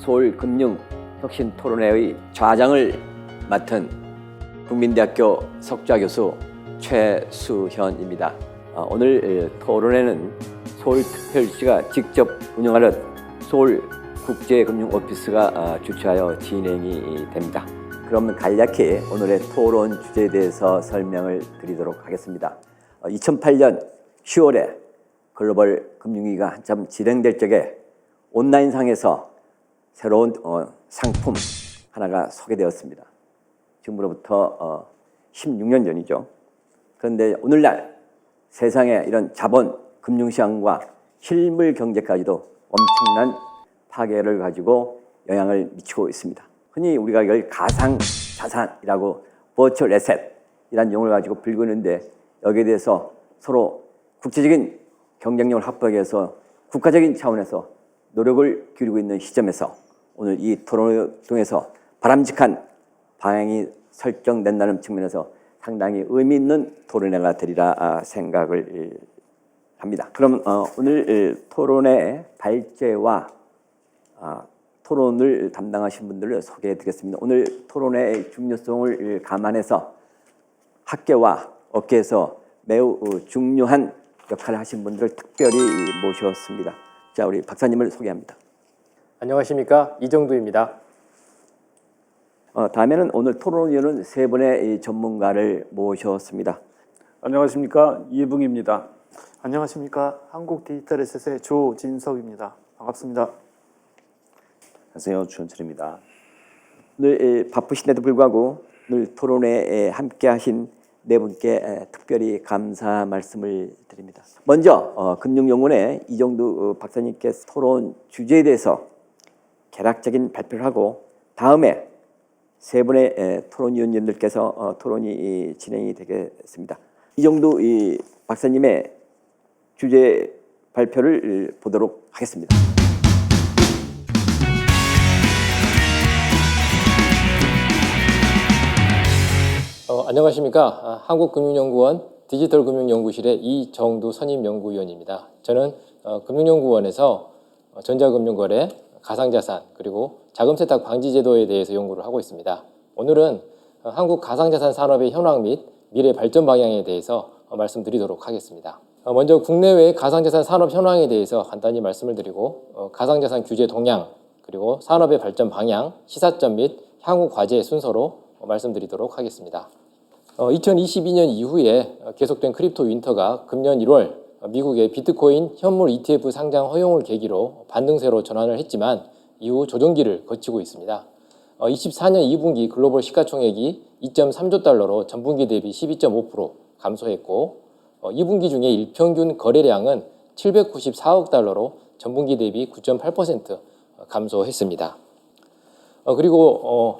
서울금융혁신토론회의 좌장을 맡은 국민대학교 석좌교수 최수현입니다. 오늘 토론회는 서울특별시가 직접 운영하는 서울국제금융오피스가 주최하여 진행이 됩니다. 그럼 간략히 오늘의 토론 주제에 대해서 설명을 드리도록 하겠습니다. 2008년 10월에 글로벌 금융위기가 한참 진행될 적에 온라인상에서 새로운 상품 하나가 소개되었습니다. 지금으로부터 16년 전이죠. 그런데 오늘날 세상에 이런 자본, 금융시장과 실물 경제까지도 엄청난 파괴를 가지고 영향을 미치고 있습니다. 흔히 우리가 이걸 가상자산이라고 버추얼 에셋이라는 용어를 가지고 불리고 있는데, 여기에 대해서 서로 국제적인 경쟁력을 확보하기 위해서 국가적인 차원에서 노력을 기울이고 있는 시점에서 오늘 이 토론을 통해서 바람직한 방향이 설정된다는 측면에서 상당히 의미 있는 토론회가 되리라 생각을 합니다. 그럼 오늘 토론회 발제와 토론을 담당하신 분들을 소개해 드리겠습니다. 오늘 토론회의 중요성을 감안해서 학계와 업계에서 매우 중요한 역할을 하신 분들을 특별히 모셨습니다. 자, 우리 박사님을 소개합니다. 안녕하십니까, 이정두입니다. 다음에는 오늘 토론위원은 세 분의 전문가를 모셨습니다. 안녕하십니까, 이해붕입니다. 안녕하십니까, 한국디지털에셋의 조진석입니다. 반갑습니다. 안녕하세요, 주현철입니다. 오늘 바쁘신데도 불구하고 오늘 토론회에 함께하신 네 분께 특별히 감사 말씀을 드립니다. 먼저 금융연구원의 이정두 박사님께서 토론 주제에 대해서 개략적인 발표를 하고, 다음에 세 분의 토론위원님들께서 토론이 진행이 되겠습니다. 이정두 박사님의 주제 발표를 보도록 하겠습니다. 안녕하십니까, 한국금융연구원 디지털금융연구실의 이정두 선임연구위원입니다. 저는 금융연구원에서 전자금융거래, 가상자산, 그리고 자금세탁 방지제도에 대해서 연구를 하고 있습니다. 오늘은 한국 가상자산 산업의 현황 및 미래 발전 방향에 대해서 말씀드리도록 하겠습니다. 먼저 국내외 가상자산 산업 현황에 대해서 간단히 말씀을 드리고, 가상자산 규제 동향, 그리고 산업의 발전 방향, 시사점 및 향후 과제 순서로 말씀드리도록 하겠습니다. 2022년 이후에 계속된 크립토 윈터가 금년 1월 미국의 비트코인 현물 ETF 상장 허용을 계기로 반등세로 전환을 했지만 이후 조정기를 거치고 있습니다. 24년 2분기 글로벌 시가총액이 2.3조 달러로 전분기 대비 12.5% 감소했고, 2분기 중에 일평균 거래량은 794억 달러로 전분기 대비 9.8% 감소했습니다. 그리고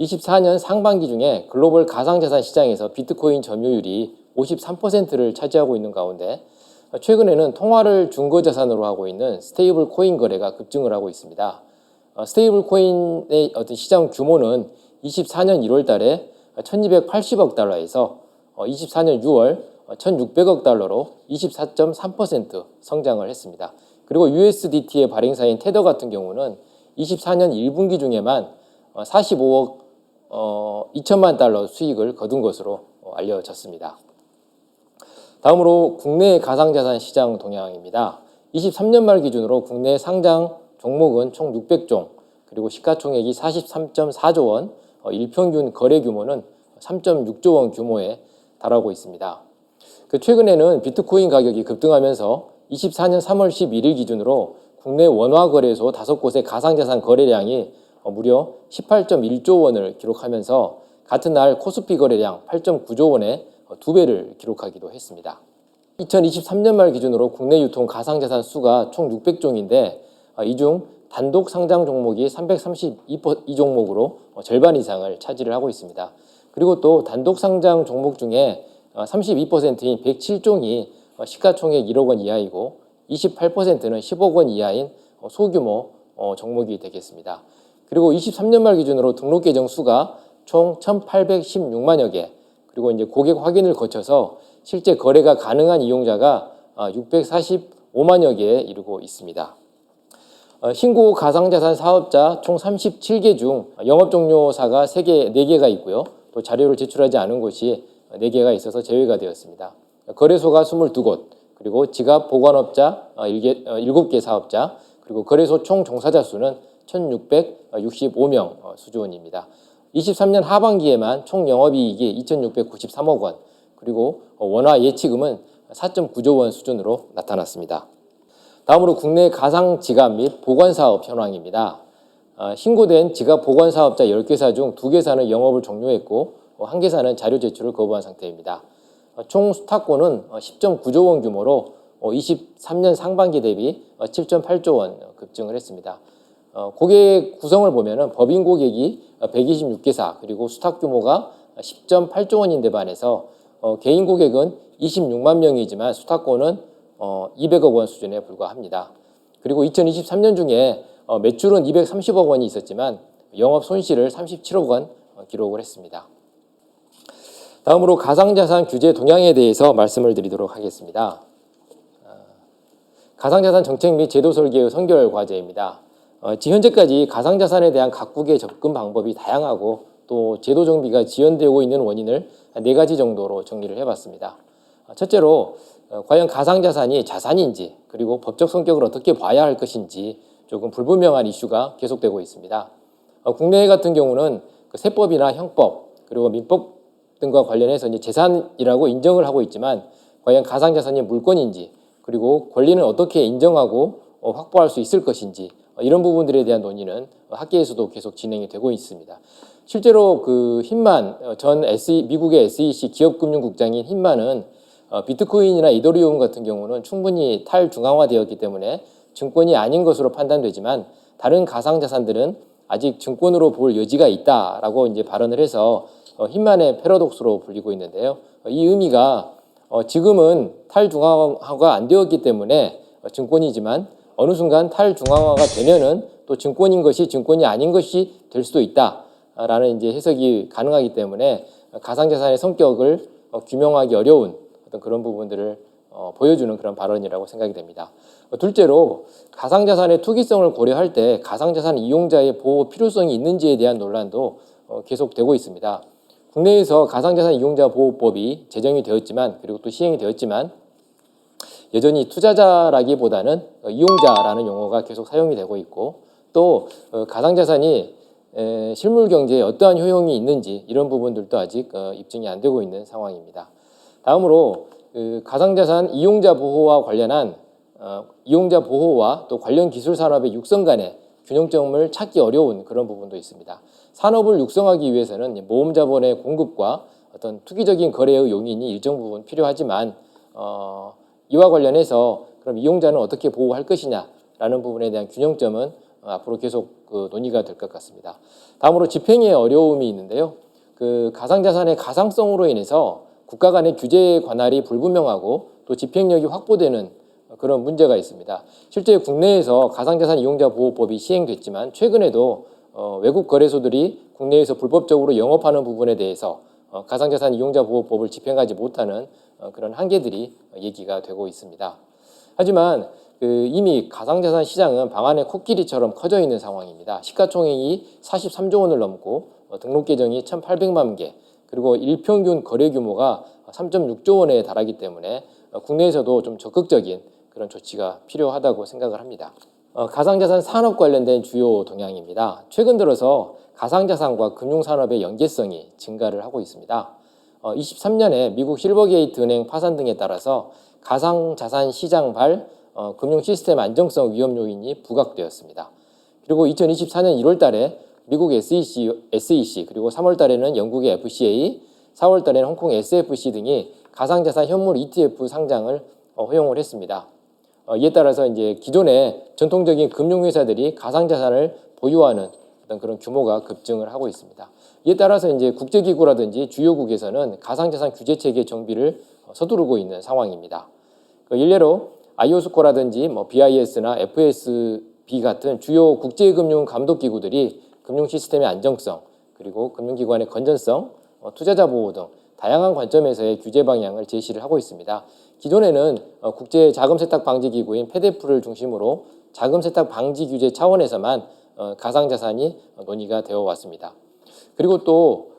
24년 상반기 중에 글로벌 가상자산 시장에서 비트코인 점유율이 53%를 차지하고 있는 가운데, 최근에는 통화를 준거자산으로 하고 있는 스테이블 코인 거래가 급증을 하고 있습니다. 스테이블 코인의 어떤 시장 규모는 24년 1월 달에 1280억 달러에서 24년 6월 1600억 달러로 24.3% 성장을 했습니다. 그리고 USDT의 발행사인 테더 같은 경우는 24년 1분기 중에만 45억 2천만 달러 수익을 거둔 것으로 알려졌습니다. 다음으로 국내 가상자산 시장 동향입니다. 23년 말 기준으로 국내 상장 종목은 총 600종, 그리고 시가총액이 43.4조 원, 일평균 거래 규모는 3.6조 원 규모에 달하고 있습니다. 최근에는 비트코인 가격이 급등하면서 24년 3월 11일 기준으로 국내 원화거래소 5곳의 가상자산 거래량이 무려 18.1조 원을 기록하면서 같은 날 코스피 거래량 8.9조 원의 2배를 기록하기도 했습니다. 2023년 말 기준으로 국내 유통 가상자산 수가 총 600종인데 이 중 단독 상장 종목이 332종목으로 절반 이상을 차지를 하고 있습니다. 그리고 또 단독 상장 종목 중에 32%인 107종이 시가총액 1억 원 이하이고 28%는 10억 원 이하인 소규모 종목이 되겠습니다. 그리고 23년 말 기준으로 등록 계정 수가 총 1,816만여 개, 그리고 이제 고객 확인을 거쳐서 실제 거래가 가능한 이용자가 645만여 개에 이르고 있습니다. 신고 가상자산 사업자 총 37개 중 영업종료사가 4개가 있고요. 또 자료를 제출하지 않은 곳이 4개가 있어서 제외가 되었습니다. 거래소가 22곳, 그리고 지갑 보관업자 7개 사업자, 그리고 거래소 총 종사자 수는 1,665명 수준입니다. 23년 하반기에만 총 영업이익이 2,693억 원, 그리고 원화 예치금은 4.9조 원 수준으로 나타났습니다. 다음으로 국내 가상 지갑 및 보관 사업 현황입니다. 신고된 지갑 보관 사업자 10개사 중 2개사는 영업을 종료했고 1개사는 자료 제출을 거부한 상태입니다. 총 수탁권은 10.9조 원 규모로 23년 상반기 대비 7.8조 원 급증을 했습니다. 고객 구성을 보면은 법인 고객이 126개사, 그리고 수탁 규모가 10.8조 원인데 반해서 개인 고객은 26만 명이지만 수탁권은 200억 원 수준에 불과합니다. 그리고 2023년 중에 매출은 230억 원이 있었지만 영업 손실을 37억 원 기록을 했습니다. 다음으로 가상자산 규제 동향에 대해서 말씀을 드리도록 하겠습니다. 가상자산 정책 및 제도 설계의 선결 과제입니다. 현재까지 가상자산에 대한 각국의 접근 방법이 다양하고 또 제도 정비가 지연되고 있는 원인을 4가지 정도로 정리를 해봤습니다. 첫째로 과연 가상자산이 자산인지, 그리고 법적 성격을 어떻게 봐야 할 것인지 조금 불분명한 이슈가 계속되고 있습니다. 국내 같은 경우는 세법이나 형법, 그리고 민법 등과 관련해서 이제 재산이라고 인정을 하고 있지만 과연 가상자산이 물건인지, 그리고 권리는 어떻게 인정하고 확보할 수 있을 것인지, 이런 부분들에 대한 논의는 학계에서도 계속 진행이 되고 있습니다. 실제로 힌만 미국의 SEC 기업금융국장인 힌만은 비트코인이나 이더리움 같은 경우는 충분히 탈중앙화되었기 때문에 증권이 아닌 것으로 판단되지만 다른 가상자산들은 아직 증권으로 볼 여지가 있다라고 이제 발언을 해서 힌만의 패러독스로 불리고 있는데요. 이 의미가 지금은 탈중앙화가 안 되었기 때문에 증권이지만 어느 순간 탈중앙화가 되면은 또 증권인 것이 증권이 아닌 것이 될 수도 있다라는 이제 해석이 가능하기 때문에 가상자산의 성격을 규명하기 어려운 어떤 그런 부분들을 보여주는 그런 발언이라고 생각이 됩니다. 둘째로 가상자산의 투기성을 고려할 때 가상자산 이용자의 보호 필요성이 있는지에 대한 논란도 계속되고 있습니다. 국내에서 가상자산 이용자 보호법이 제정이 되었지만, 그리고 또 시행이 되었지만 여전히 투자자라기보다는 이용자라는 용어가 계속 사용이 되고 있고, 또 가상자산이 실물 경제에 어떠한 효용이 있는지 이런 부분들도 아직 입증이 안 되고 있는 상황입니다. 다음으로 가상자산 이용자 보호와 관련한 이용자 보호와 또 관련 기술 산업의 육성 간의 균형점을 찾기 어려운 그런 부분도 있습니다. 산업을 육성하기 위해서는 모험 자본의 공급과 어떤 투기적인 거래의 용인이 일정 부분 필요하지만 이와 관련해서 그럼 이용자는 어떻게 보호할 것이냐라는 부분에 대한 균형점은 앞으로 계속 논의가 될 것 같습니다. 다음으로 집행의 어려움이 있는데요. 가상자산의 가상성으로 인해서 국가 간의 규제 관할이 불분명하고 또 집행력이 확보되는 그런 문제가 있습니다. 실제 국내에서 가상자산 이용자 보호법이 시행됐지만 최근에도 외국 거래소들이 국내에서 불법적으로 영업하는 부분에 대해서 가상자산 이용자 보호법을 집행하지 못하는 그런 한계들이 얘기가 되고 있습니다. 하지만 이미 가상자산 시장은 방안의 코끼리처럼 커져 있는 상황입니다. 시가총액이 43조 원을 넘고 등록 계정이 1,800만 개, 그리고 일평균 거래 규모가 3.6조 원에 달하기 때문에 국내에서도 좀 적극적인 그런 조치가 필요하다고 생각을 합니다. 가상자산 산업 관련된 주요 동향입니다. 최근 들어서 가상자산과 금융산업의 연계성이 증가를 하고 있습니다. 23년에 미국 실버게이트 은행 파산 등에 따라서 가상자산 시장 발 금융 시스템 안정성 위험 요인이 부각되었습니다. 그리고 2024년 1월 달에 미국 SEC 그리고 3월 달에는 영국의 FCA, 4월 달에는 홍콩 SFC 등이 가상자산 현물 ETF 상장을 허용을 했습니다. 이에 따라서 이제 기존의 전통적인 금융회사들이 가상자산을 보유하는 어떤 그런 규모가 급증을 하고 있습니다. 이에 따라서 이제 국제기구라든지 주요국에서는 가상자산 규제체계 정비를 서두르고 있는 상황입니다. 일례로 아이오스코라든지 BIS나 FSB 같은 주요 국제금융 감독기구들이 금융 시스템의 안정성, 그리고 금융기관의 건전성, 투자자 보호 등 다양한 관점에서의 규제 방향을 제시를 하고 있습니다. 기존에는 국제 자금 세탁 방지 기구인 페데프를 중심으로 자금 세탁 방지 규제 차원에서만 가상자산이 논의가 되어 왔습니다. 그리고 또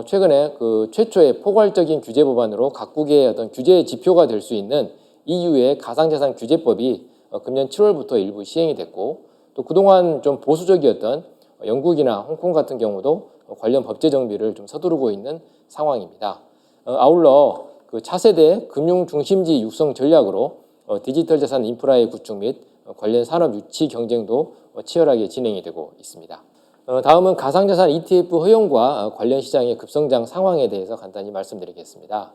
최근에 그 최초의 포괄적인 규제 법안으로 각국의 어떤 규제 지표가 될 수 있는 EU의 가상자산 규제법이 금년 7월부터 일부 시행이 됐고, 또 그동안 좀 보수적이었던 영국이나 홍콩 같은 경우도 관련 법제 정비를 좀 서두르고 있는 상황입니다. 아울러 그 차세대 금융 중심지 육성 전략으로 디지털 자산 인프라의 구축 및 관련 산업 유치 경쟁도 치열하게 진행이 되고 있습니다. 다음은 가상자산 ETF 허용과 관련 시장의 급성장 상황에 대해서 간단히 말씀드리겠습니다.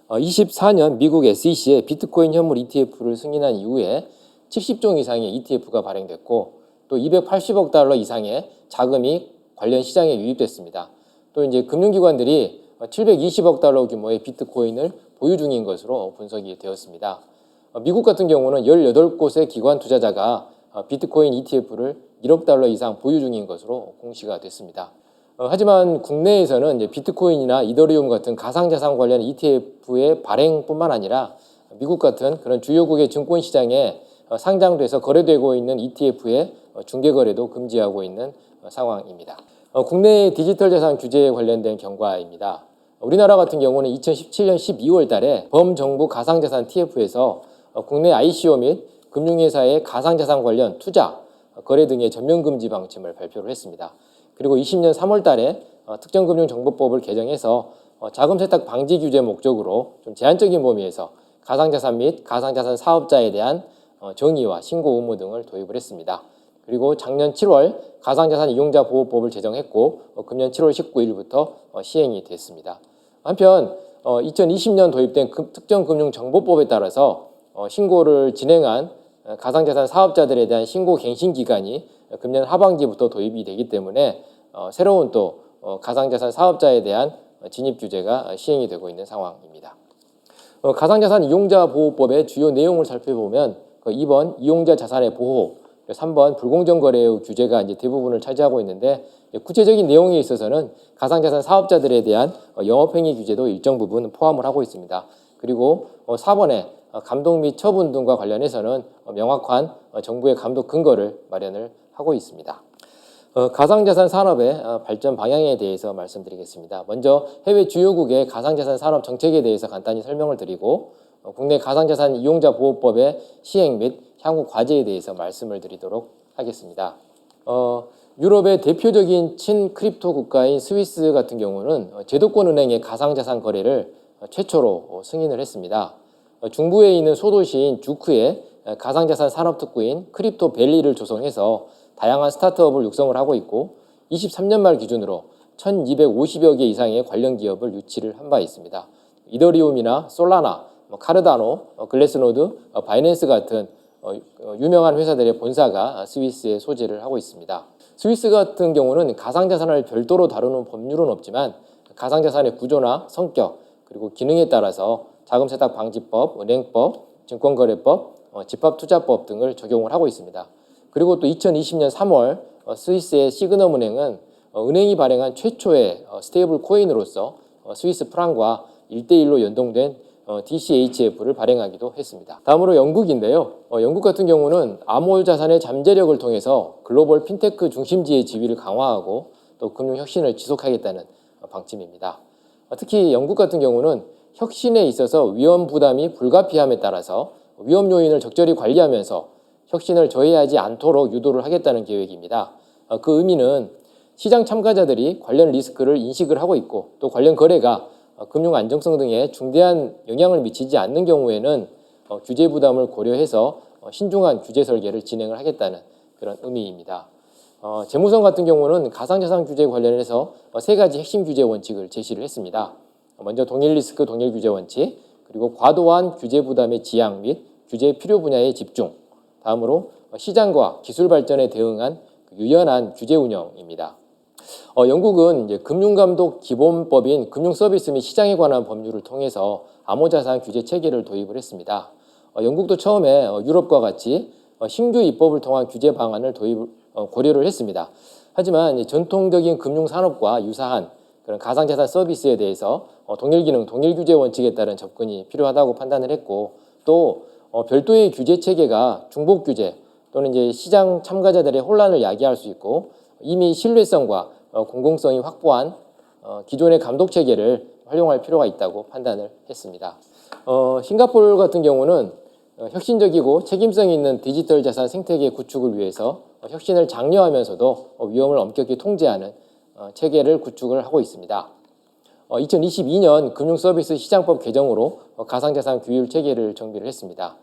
24년 미국 SEC의 비트코인 현물 ETF를 승인한 이후에 70종 이상의 ETF가 발행됐고, 또 280억 달러 이상의 자금이 관련 시장에 유입됐습니다. 또 이제 금융기관들이 720억 달러 규모의 비트코인을 보유 중인 것으로 분석이 되었습니다. 미국 같은 경우는 18곳의 기관 투자자가 비트코인 ETF를 1억 달러 이상 보유 중인 것으로 공시가 됐습니다. 하지만 국내에서는 이제 비트코인이나 이더리움 같은 가상자산 관련 ETF의 발행뿐만 아니라 미국 같은 그런 주요국의 증권시장에 상장돼서 거래되고 있는 ETF의 중개거래도 금지하고 있는 상황입니다. 국내 디지털 자산 규제에 관련된 경과입니다. 우리나라 같은 경우는 2017년 12월 달에 범정부 가상자산 TF에서 국내 ICO 및 금융회사의 가상자산 관련 투자, 거래 등의 전면금지 방침을 발표를 했습니다. 그리고 20년 3월 달에 특정금융정보법을 개정해서 자금 세탁 방지 규제 목적으로 좀 제한적인 범위에서 가상자산 및 가상자산 사업자에 대한 정의와 신고 의무 등을 도입을 했습니다. 그리고 작년 7월 가상자산 이용자 보호법을 제정했고 금년 7월 19일부터 시행이 됐습니다. 한편 2020년 도입된 특정금융정보법에 따라서 신고를 진행한 가상자산 사업자들에 대한 신고 갱신 기간이 금년 하반기부터 도입이 되기 때문에 새로운 또 가상자산 사업자에 대한 진입 규제가 시행이 되고 있는 상황입니다. 가상자산 이용자 보호법의 주요 내용을 살펴보면 2번 이용자 자산의 보호, 3번 불공정 거래의 규제가 이제 대부분을 차지하고 있는데, 구체적인 내용에 있어서는 가상자산 사업자들에 대한 영업행위 규제도 일정 부분 포함을 하고 있습니다. 그리고 4번에 감독 및 처분 등과 관련해서는 명확한 정부의 감독 근거를 마련을 하고 있습니다. 가상자산 산업의 발전 방향에 대해서 말씀드리겠습니다. 먼저 해외 주요국의 가상자산 산업 정책에 대해서 간단히 설명을 드리고, 국내 가상자산 이용자 보호법의 시행 및 향후 과제에 대해서 말씀을 드리도록 하겠습니다. 유럽의 대표적인 친크립토 국가인 스위스 같은 경우는 제도권 은행의 가상자산 거래를 최초로 승인을 했습니다. 중부에 있는 소도시인 주크에 가상자산 산업특구인 크립토밸리를 조성해서 다양한 스타트업을 육성을 하고 있고, 23년 말 기준으로 1250여 개 이상의 관련 기업을 유치를 한 바 있습니다. 이더리움이나 솔라나, 카르다노, 글래스노드, 바이낸스 같은 유명한 회사들의 본사가 스위스에 소재를 하고 있습니다. 스위스 같은 경우는 가상자산을 별도로 다루는 법률은 없지만 가상자산의 구조나 성격, 그리고 기능에 따라서 자금세탁 방지법, 은행법, 증권거래법, 집합투자법 등을 적용을 하고 있습니다. 그리고 또 2020년 3월 스위스의 시그넘 은행은 은행이 발행한 최초의 스테이블 코인으로서 스위스 프랑과 1대1로 연동된 DCHF를 발행하기도 했습니다. 다음으로 영국인데요. 영국 같은 경우는 암호자산의 잠재력을 통해서 글로벌 핀테크 중심지의 지위를 강화하고 또 금융혁신을 지속하겠다는 방침입니다. 특히 영국 같은 경우는 혁신에 있어서 위험 부담이 불가피함에 따라서 위험 요인을 적절히 관리하면서 혁신을 저해하지 않도록 유도를 하겠다는 계획입니다. 그 의미는 시장 참가자들이 관련 리스크를 인식을 하고 있고, 또 관련 거래가 금융 안정성 등에 중대한 영향을 미치지 않는 경우에는 규제 부담을 고려해서 신중한 규제 설계를 진행을 하겠다는 그런 의미입니다. 재무성 같은 경우는 가상자산 규제 관련해서 3가지 핵심 규제 원칙을 제시를 했습니다. 먼저 동일 리스크 동일 규제 원칙, 그리고 과도한 규제 부담의 지양 및 규제 필요 분야의 집중, 다음으로 시장과 기술 발전에 대응한 유연한 규제 운영입니다. 영국은 이제 금융감독 기본법인 금융서비스 및 시장에 관한 법률을 통해서 암호자산 규제 체계를 도입을 했습니다. 영국도 처음에 유럽과 같이 신규 입법을 통한 규제 방안을 고려를 했습니다. 하지만 전통적인 금융산업과 유사한 그런 가상자산 서비스에 대해서 동일기능, 동일규제 원칙에 따른 접근이 필요하다고 판단을 했고, 또 별도의 규제 체계가 중복규제, 또는 이제 시장 참가자들의 혼란을 야기할 수 있고 이미 신뢰성과 공공성이 확보한 기존의 감독 체계를 활용할 필요가 있다고 판단을 했습니다. 싱가포르 같은 경우는 혁신적이고 책임성 있는 디지털 자산 생태계 구축을 위해서 혁신을 장려하면서도 위험을 엄격히 통제하는 체계를 구축을 하고 있습니다. 2022년 금융서비스 시장법 개정으로 가상자산 규율 체계를 정비를 했습니다.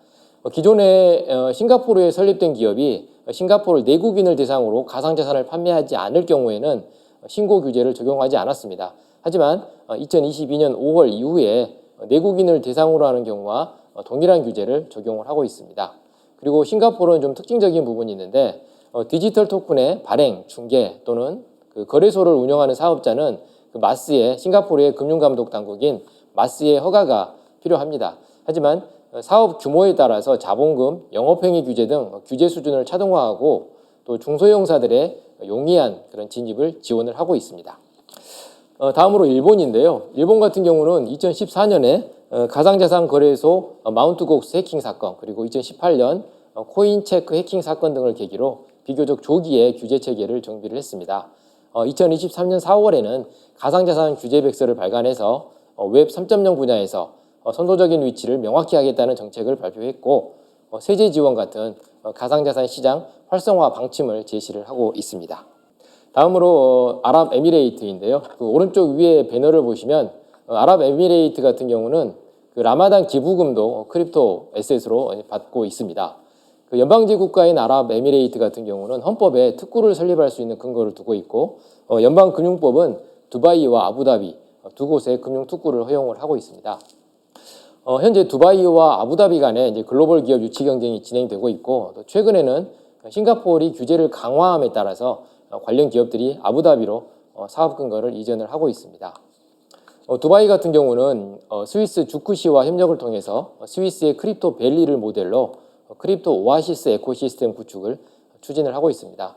기존에 싱가포르에 설립된 기업이 싱가포르 내국인을 대상으로 가상자산을 판매하지 않을 경우에는 신고 규제를 적용하지 않았습니다. 하지만 2022년 5월 이후에 내국인을 대상으로 하는 경우와 동일한 규제를 적용을 하고 있습니다. 그리고 싱가포르는 좀 특징적인 부분이 있는데 디지털 토큰의 발행, 중개 또는 그 거래소를 운영하는 사업자는 그 마스의 싱가포르의 금융감독 당국인 마스의 허가가 필요합니다. 하지만 사업 규모에 따라서 자본금, 영업행위 규제 등 규제 수준을 차등화하고 또 중소형사들의 용이한 그런 진입을 지원을 하고 있습니다. 다음으로 일본인데요. 일본 같은 경우는 2014년에 가상자산 거래소 마운트곡스 해킹 사건 그리고 2018년 코인체크 해킹 사건 등을 계기로 비교적 조기에 규제 체계를 정비를 했습니다. 2023년 4월에는 가상자산 규제 백서를 발간해서 웹 3.0 분야에서 선도적인 위치를 명확히 하겠다는 정책을 발표했고 세제 지원 같은 가상자산 시장 활성화 방침을 제시를 하고 있습니다. 다음으로 아랍에미레이트인데요. 그 오른쪽 위에 배너를 보시면 아랍에미레이트 같은 경우는 그 라마단 기부금도 크립토 에셋으로 받고 있습니다. 그 연방제 국가인 아랍에미레이트 같은 경우는 헌법에 특구를 설립할 수 있는 근거를 두고 있고 연방금융법은 두바이와 아부다비 두 곳에 금융 특구를 허용을 하고 있습니다. 현재 두바이와 아부다비 간에 이제 글로벌 기업 유치 경쟁이 진행되고 있고 또 최근에는 싱가포르이 규제를 강화함에 따라서 관련 기업들이 아부다비로 사업 근거를 이전을 하고 있습니다. 두바이 같은 경우는 스위스 주쿠시와 협력을 통해서 스위스의 크립토 밸리를 모델로 크립토 오아시스 에코시스템 구축을 추진을 하고 있습니다.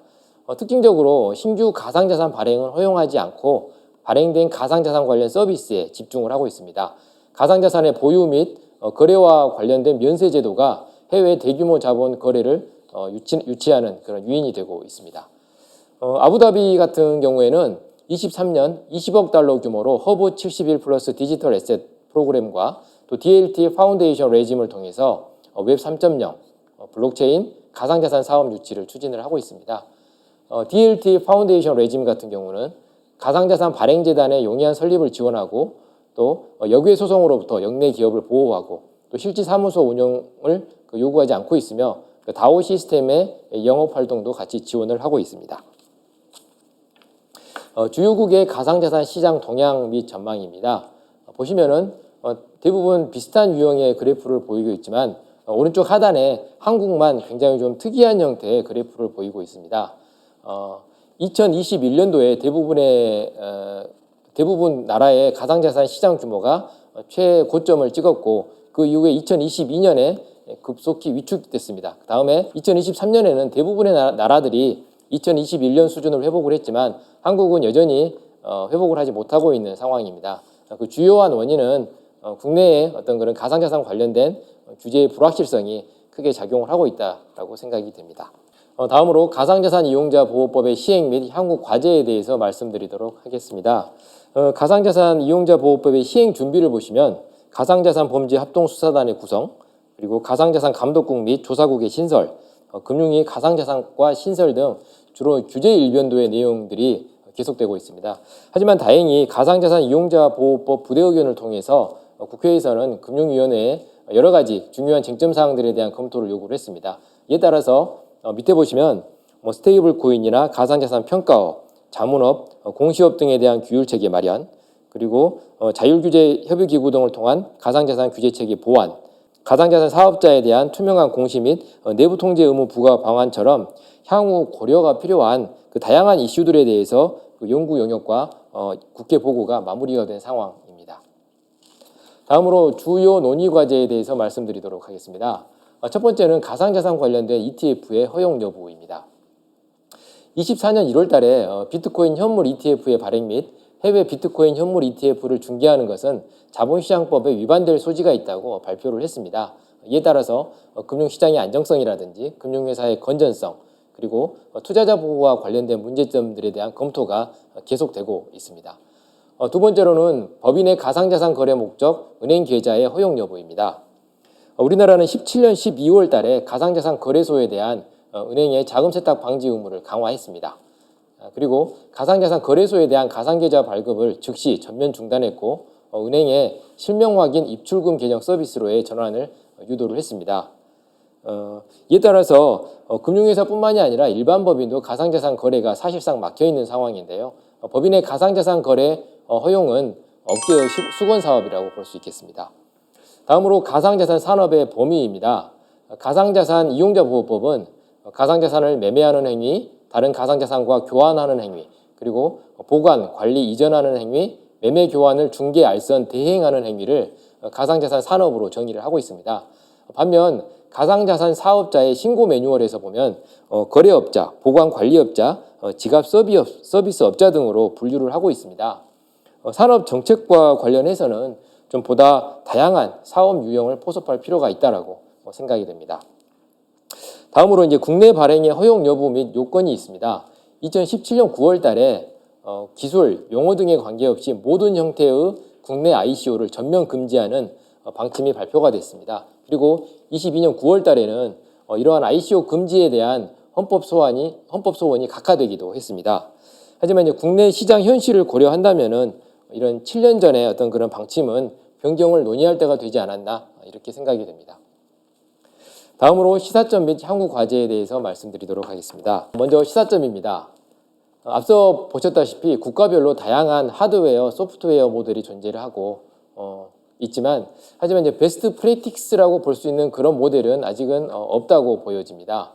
특징적으로 신규 가상자산 발행을 허용하지 않고 발행된 가상자산 관련 서비스에 집중을 하고 있습니다. 가상자산의 보유 및 거래와 관련된 면세 제도가 해외 대규모 자본 거래를 유치하는 그런 유인이 되고 있습니다. 아부다비 같은 경우에는 23년 20억 달러 규모로 허브 71 플러스 디지털 에셋 프로그램과 또 DLT 파운데이션 레짐을 통해서 웹 3.0 블록체인 가상자산 사업 유치를 추진을 하고 있습니다. DLT 파운데이션 레짐 같은 경우는 가상자산 발행재단의 용이한 설립을 지원하고 또 역외 소송으로부터 역내 기업을 보호하고 또 실지 사무소 운영을 요구하지 않고 있으며 다오 시스템의 영업 활동도 같이 지원을 하고 있습니다. 주요국의 가상자산 시장 동향 및 전망입니다. 보시면은 대부분 비슷한 유형의 그래프를 보이고 있지만 오른쪽 하단에 한국만 굉장히 좀 특이한 형태의 그래프를 보이고 있습니다. 2021년도에 대부분 나라의 가상자산 시장 규모가 최고점을 찍었고 그 이후에 2022년에 급속히 위축됐습니다. 다음에 2023년에는 대부분의 나라들이 2021년 수준을 회복을 했지만 한국은 여전히 회복을 하지 못하고 있는 상황입니다. 그 주요한 원인은 국내의 어떤 그런 가상자산 관련된 규제의 불확실성이 크게 작용을 하고 있다고 생각이 됩니다. 다음으로 가상자산 이용자 보호법의 시행 및 향후 과제에 대해서 말씀드리도록 하겠습니다. 가상자산 이용자 보호법의 시행 준비를 보시면 가상자산 범죄 합동수사단의 구성, 그리고 가상자산 감독국 및 조사국의 신설, 금융위 가상자산과 신설 등 주로 규제 일변도의 내용들이 계속되고 있습니다. 하지만 다행히 가상자산 이용자 보호법 부대 의견을 통해서 국회에서는 금융위원회에 여러 가지 중요한 쟁점 사항들에 대한 검토를 요구를 했습니다. 이에 따라서 밑에 보시면 스테이블 코인이나 가상자산 평가업, 자문업, 공시업 등에 대한 규율 체계 마련, 그리고 자율규제 협의기구 등을 통한 가상자산 규제 체계 보완, 가상자산 사업자에 대한 투명한 공시 및 내부 통제 의무 부과 방안처럼 향후 고려가 필요한 그 다양한 이슈들에 대해서 그 연구 영역과 국회 보고가 마무리가 된 상황입니다. 다음으로 주요 논의 과제에 대해서 말씀드리도록 하겠습니다. 첫 번째는 가상자산 관련된 ETF의 허용 여부입니다. 24년 1월 달에 비트코인 현물 ETF의 발행 및 해외 비트코인 현물 ETF를 중개하는 것은 자본시장법에 위반될 소지가 있다고 발표를 했습니다. 이에 따라서 금융시장의 안정성이라든지 금융회사의 건전성 그리고 투자자 보호와 관련된 문제점들에 대한 검토가 계속되고 있습니다. 두 번째로는 법인의 가상자산 거래 목적 은행 계좌의 허용 여부입니다. 우리나라는 17년 12월 달에 가상자산 거래소에 대한 은행의 자금 세탁 방지 의무를 강화했습니다. 그리고 가상자산 거래소에 대한 가상계좌 발급을 즉시 전면 중단했고 은행의 실명 확인 입출금 계정 서비스로의 전환을 유도를 했습니다. 이에 따라서 금융회사뿐만이 아니라 일반 법인도 가상자산 거래가 사실상 막혀있는 상황인데요. 법인의 가상자산 거래 허용은 업계의 수건 사업이라고 볼 수 있겠습니다. 다음으로 가상자산 산업의 범위입니다. 가상자산 이용자 보호법은 가상자산을 매매하는 행위, 다른 가상자산과 교환하는 행위, 그리고 보관, 관리, 이전하는 행위, 매매 교환을 중개, 알선, 대행하는 행위를 가상자산 산업으로 정의를 하고 있습니다. 반면 가상자산 사업자의 신고 매뉴얼에서 보면 거래업자, 보관 관리업자, 지갑 서비스업자 등으로 분류를 하고 있습니다. 산업 정책과 관련해서는 좀 보다 다양한 사업 유형을 포섭할 필요가 있다라고 생각이 됩니다. 다음으로 이제 국내 발행의 허용 여부 및 요건이 있습니다. 2017년 9월 달에 기술, 용어 등에 관계없이 모든 형태의 국내 ICO를 전면 금지하는 방침이 발표가 됐습니다. 그리고 22년 9월 달에는 이러한 ICO 금지에 대한 헌법 소원이 각하되기도 했습니다. 하지만 이제 국내 시장 현실을 고려한다면은 이런 7년 전에 어떤 그런 방침은 변경을 논의할 때가 되지 않았나 이렇게 생각이 됩니다. 다음으로 시사점 및 향후 과제에 대해서 말씀드리도록 하겠습니다. 먼저 시사점입니다. 앞서 보셨다시피 국가별로 다양한 하드웨어, 소프트웨어 모델이 존재를 하고 있지만 하지만 이제 베스트 프랙티스라고 볼 수 있는 그런 모델은 아직은 없다고 보여집니다.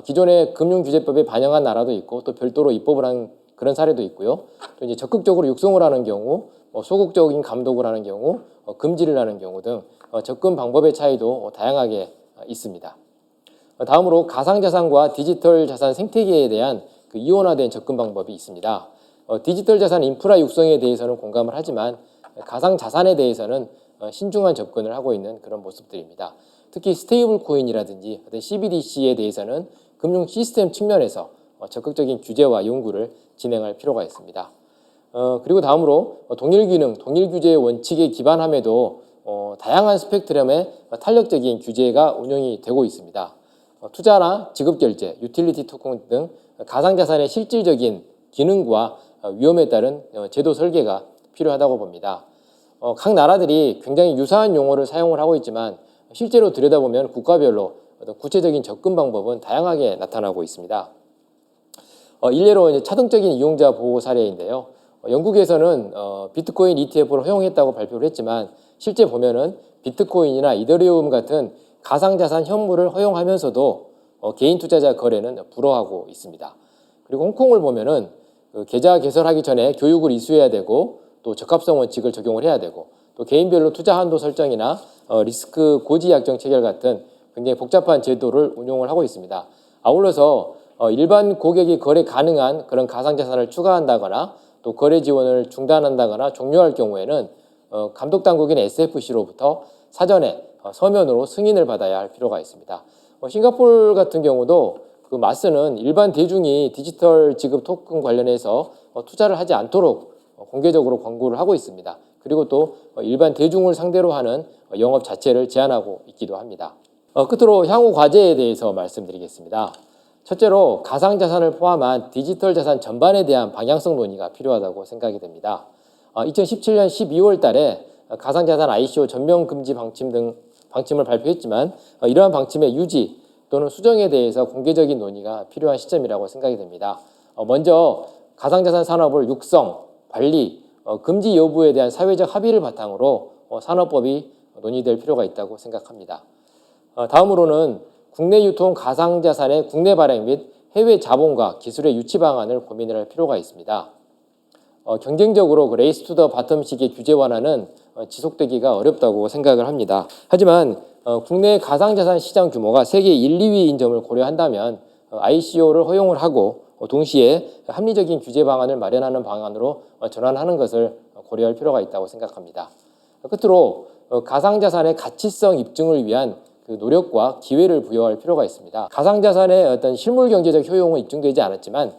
기존의 금융규제법에 반영한 나라도 있고 또 별도로 입법을 한 그런 사례도 있고요. 또 이제 적극적으로 육성을 하는 경우, 소극적인 감독을 하는 경우, 금지를 하는 경우 등 접근 방법의 차이도 다양하게 있습니다. 다음으로 가상자산과 디지털 자산 생태계에 대한 그 이원화된 접근 방법이 있습니다. 디지털 자산 인프라 육성에 대해서는 공감을 하지만 가상자산에 대해서는 신중한 접근을 하고 있는 그런 모습들입니다. 특히 스테이블 코인이라든지 CBDC에 대해서는 금융 시스템 측면에서 적극적인 규제와 연구를 진행할 필요가 있습니다. 그리고 다음으로 동일기능, 동일규제의 원칙에 기반함에도 다양한 스펙트럼의 탄력적인 규제가 운영이 되고 있습니다. 투자나 지급결제, 유틸리티 토큰 등 가상자산의 실질적인 기능과 위험에 따른 제도 설계가 필요하다고 봅니다. 각 나라들이 굉장히 유사한 용어를 사용을 하고 있지만 실제로 들여다보면 국가별로 어떤 구체적인 접근 방법은 다양하게 나타나고 있습니다. 일례로 이제 차등적인 이용자 보호 사례인데요. 영국에서는 비트코인 ETF를 허용했다고 발표를 했지만 실제 보면은 비트코인이나 이더리움 같은 가상자산 현물을 허용하면서도 개인 투자자 거래는 불허하고 있습니다. 그리고 홍콩을 보면은 계좌 개설하기 전에 교육을 이수해야 되고 또 적합성 원칙을 적용을 해야 되고 또 개인별로 투자 한도 설정이나 리스크 고지 약정 체결 같은 굉장히 복잡한 제도를 운용을 하고 있습니다. 아울러서 일반 고객이 거래 가능한 그런 가상자산을 추가한다거나 또 거래 지원을 중단한다거나 종료할 경우에는 감독당국인 SFC로부터 사전에 서면으로 승인을 받아야 할 필요가 있습니다. 싱가포르 같은 경우도 그 마스는 일반 대중이 디지털 지급 토큰 관련해서 투자를 하지 않도록 공개적으로 권고를 하고 있습니다. 그리고 또 일반 대중을 상대로 하는 영업 자체를 제한하고 있기도 합니다. 끝으로 향후 과제에 대해서 말씀드리겠습니다. 첫째로 가상자산을 포함한 디지털 자산 전반에 대한 방향성 논의가 필요하다고 생각이 됩니다. 2017년 12월 달에 가상자산 ICO 전면 금지 방침을 발표했지만 이러한 방침의 유지 또는 수정에 대해서 공개적인 논의가 필요한 시점이라고 생각이 됩니다. 먼저 가상자산 산업을 육성, 관리, 금지 여부에 대한 사회적 합의를 바탕으로 산업법이 논의될 필요가 있다고 생각합니다. 다음으로는 국내 유통 가상자산의 국내 발행 및 해외 자본과 기술의 유치 방안을 고민을 할 필요가 있습니다. 경쟁적으로 레이스 투 더 바텀식의 규제 완화는 지속되기가 어렵다고 생각을 합니다. 하지만 국내 가상자산 시장 규모가 세계 1, 2위인 점을 고려한다면 ICO를 허용을 하고 동시에 합리적인 규제 방안을 마련하는 방안으로 전환하는 것을 고려할 필요가 있다고 생각합니다. 끝으로 가상자산의 가치성 입증을 위한 그 노력과 기회를 부여할 필요가 있습니다. 가상자산의 어떤 실물 경제적 효용은 입증되지 않았지만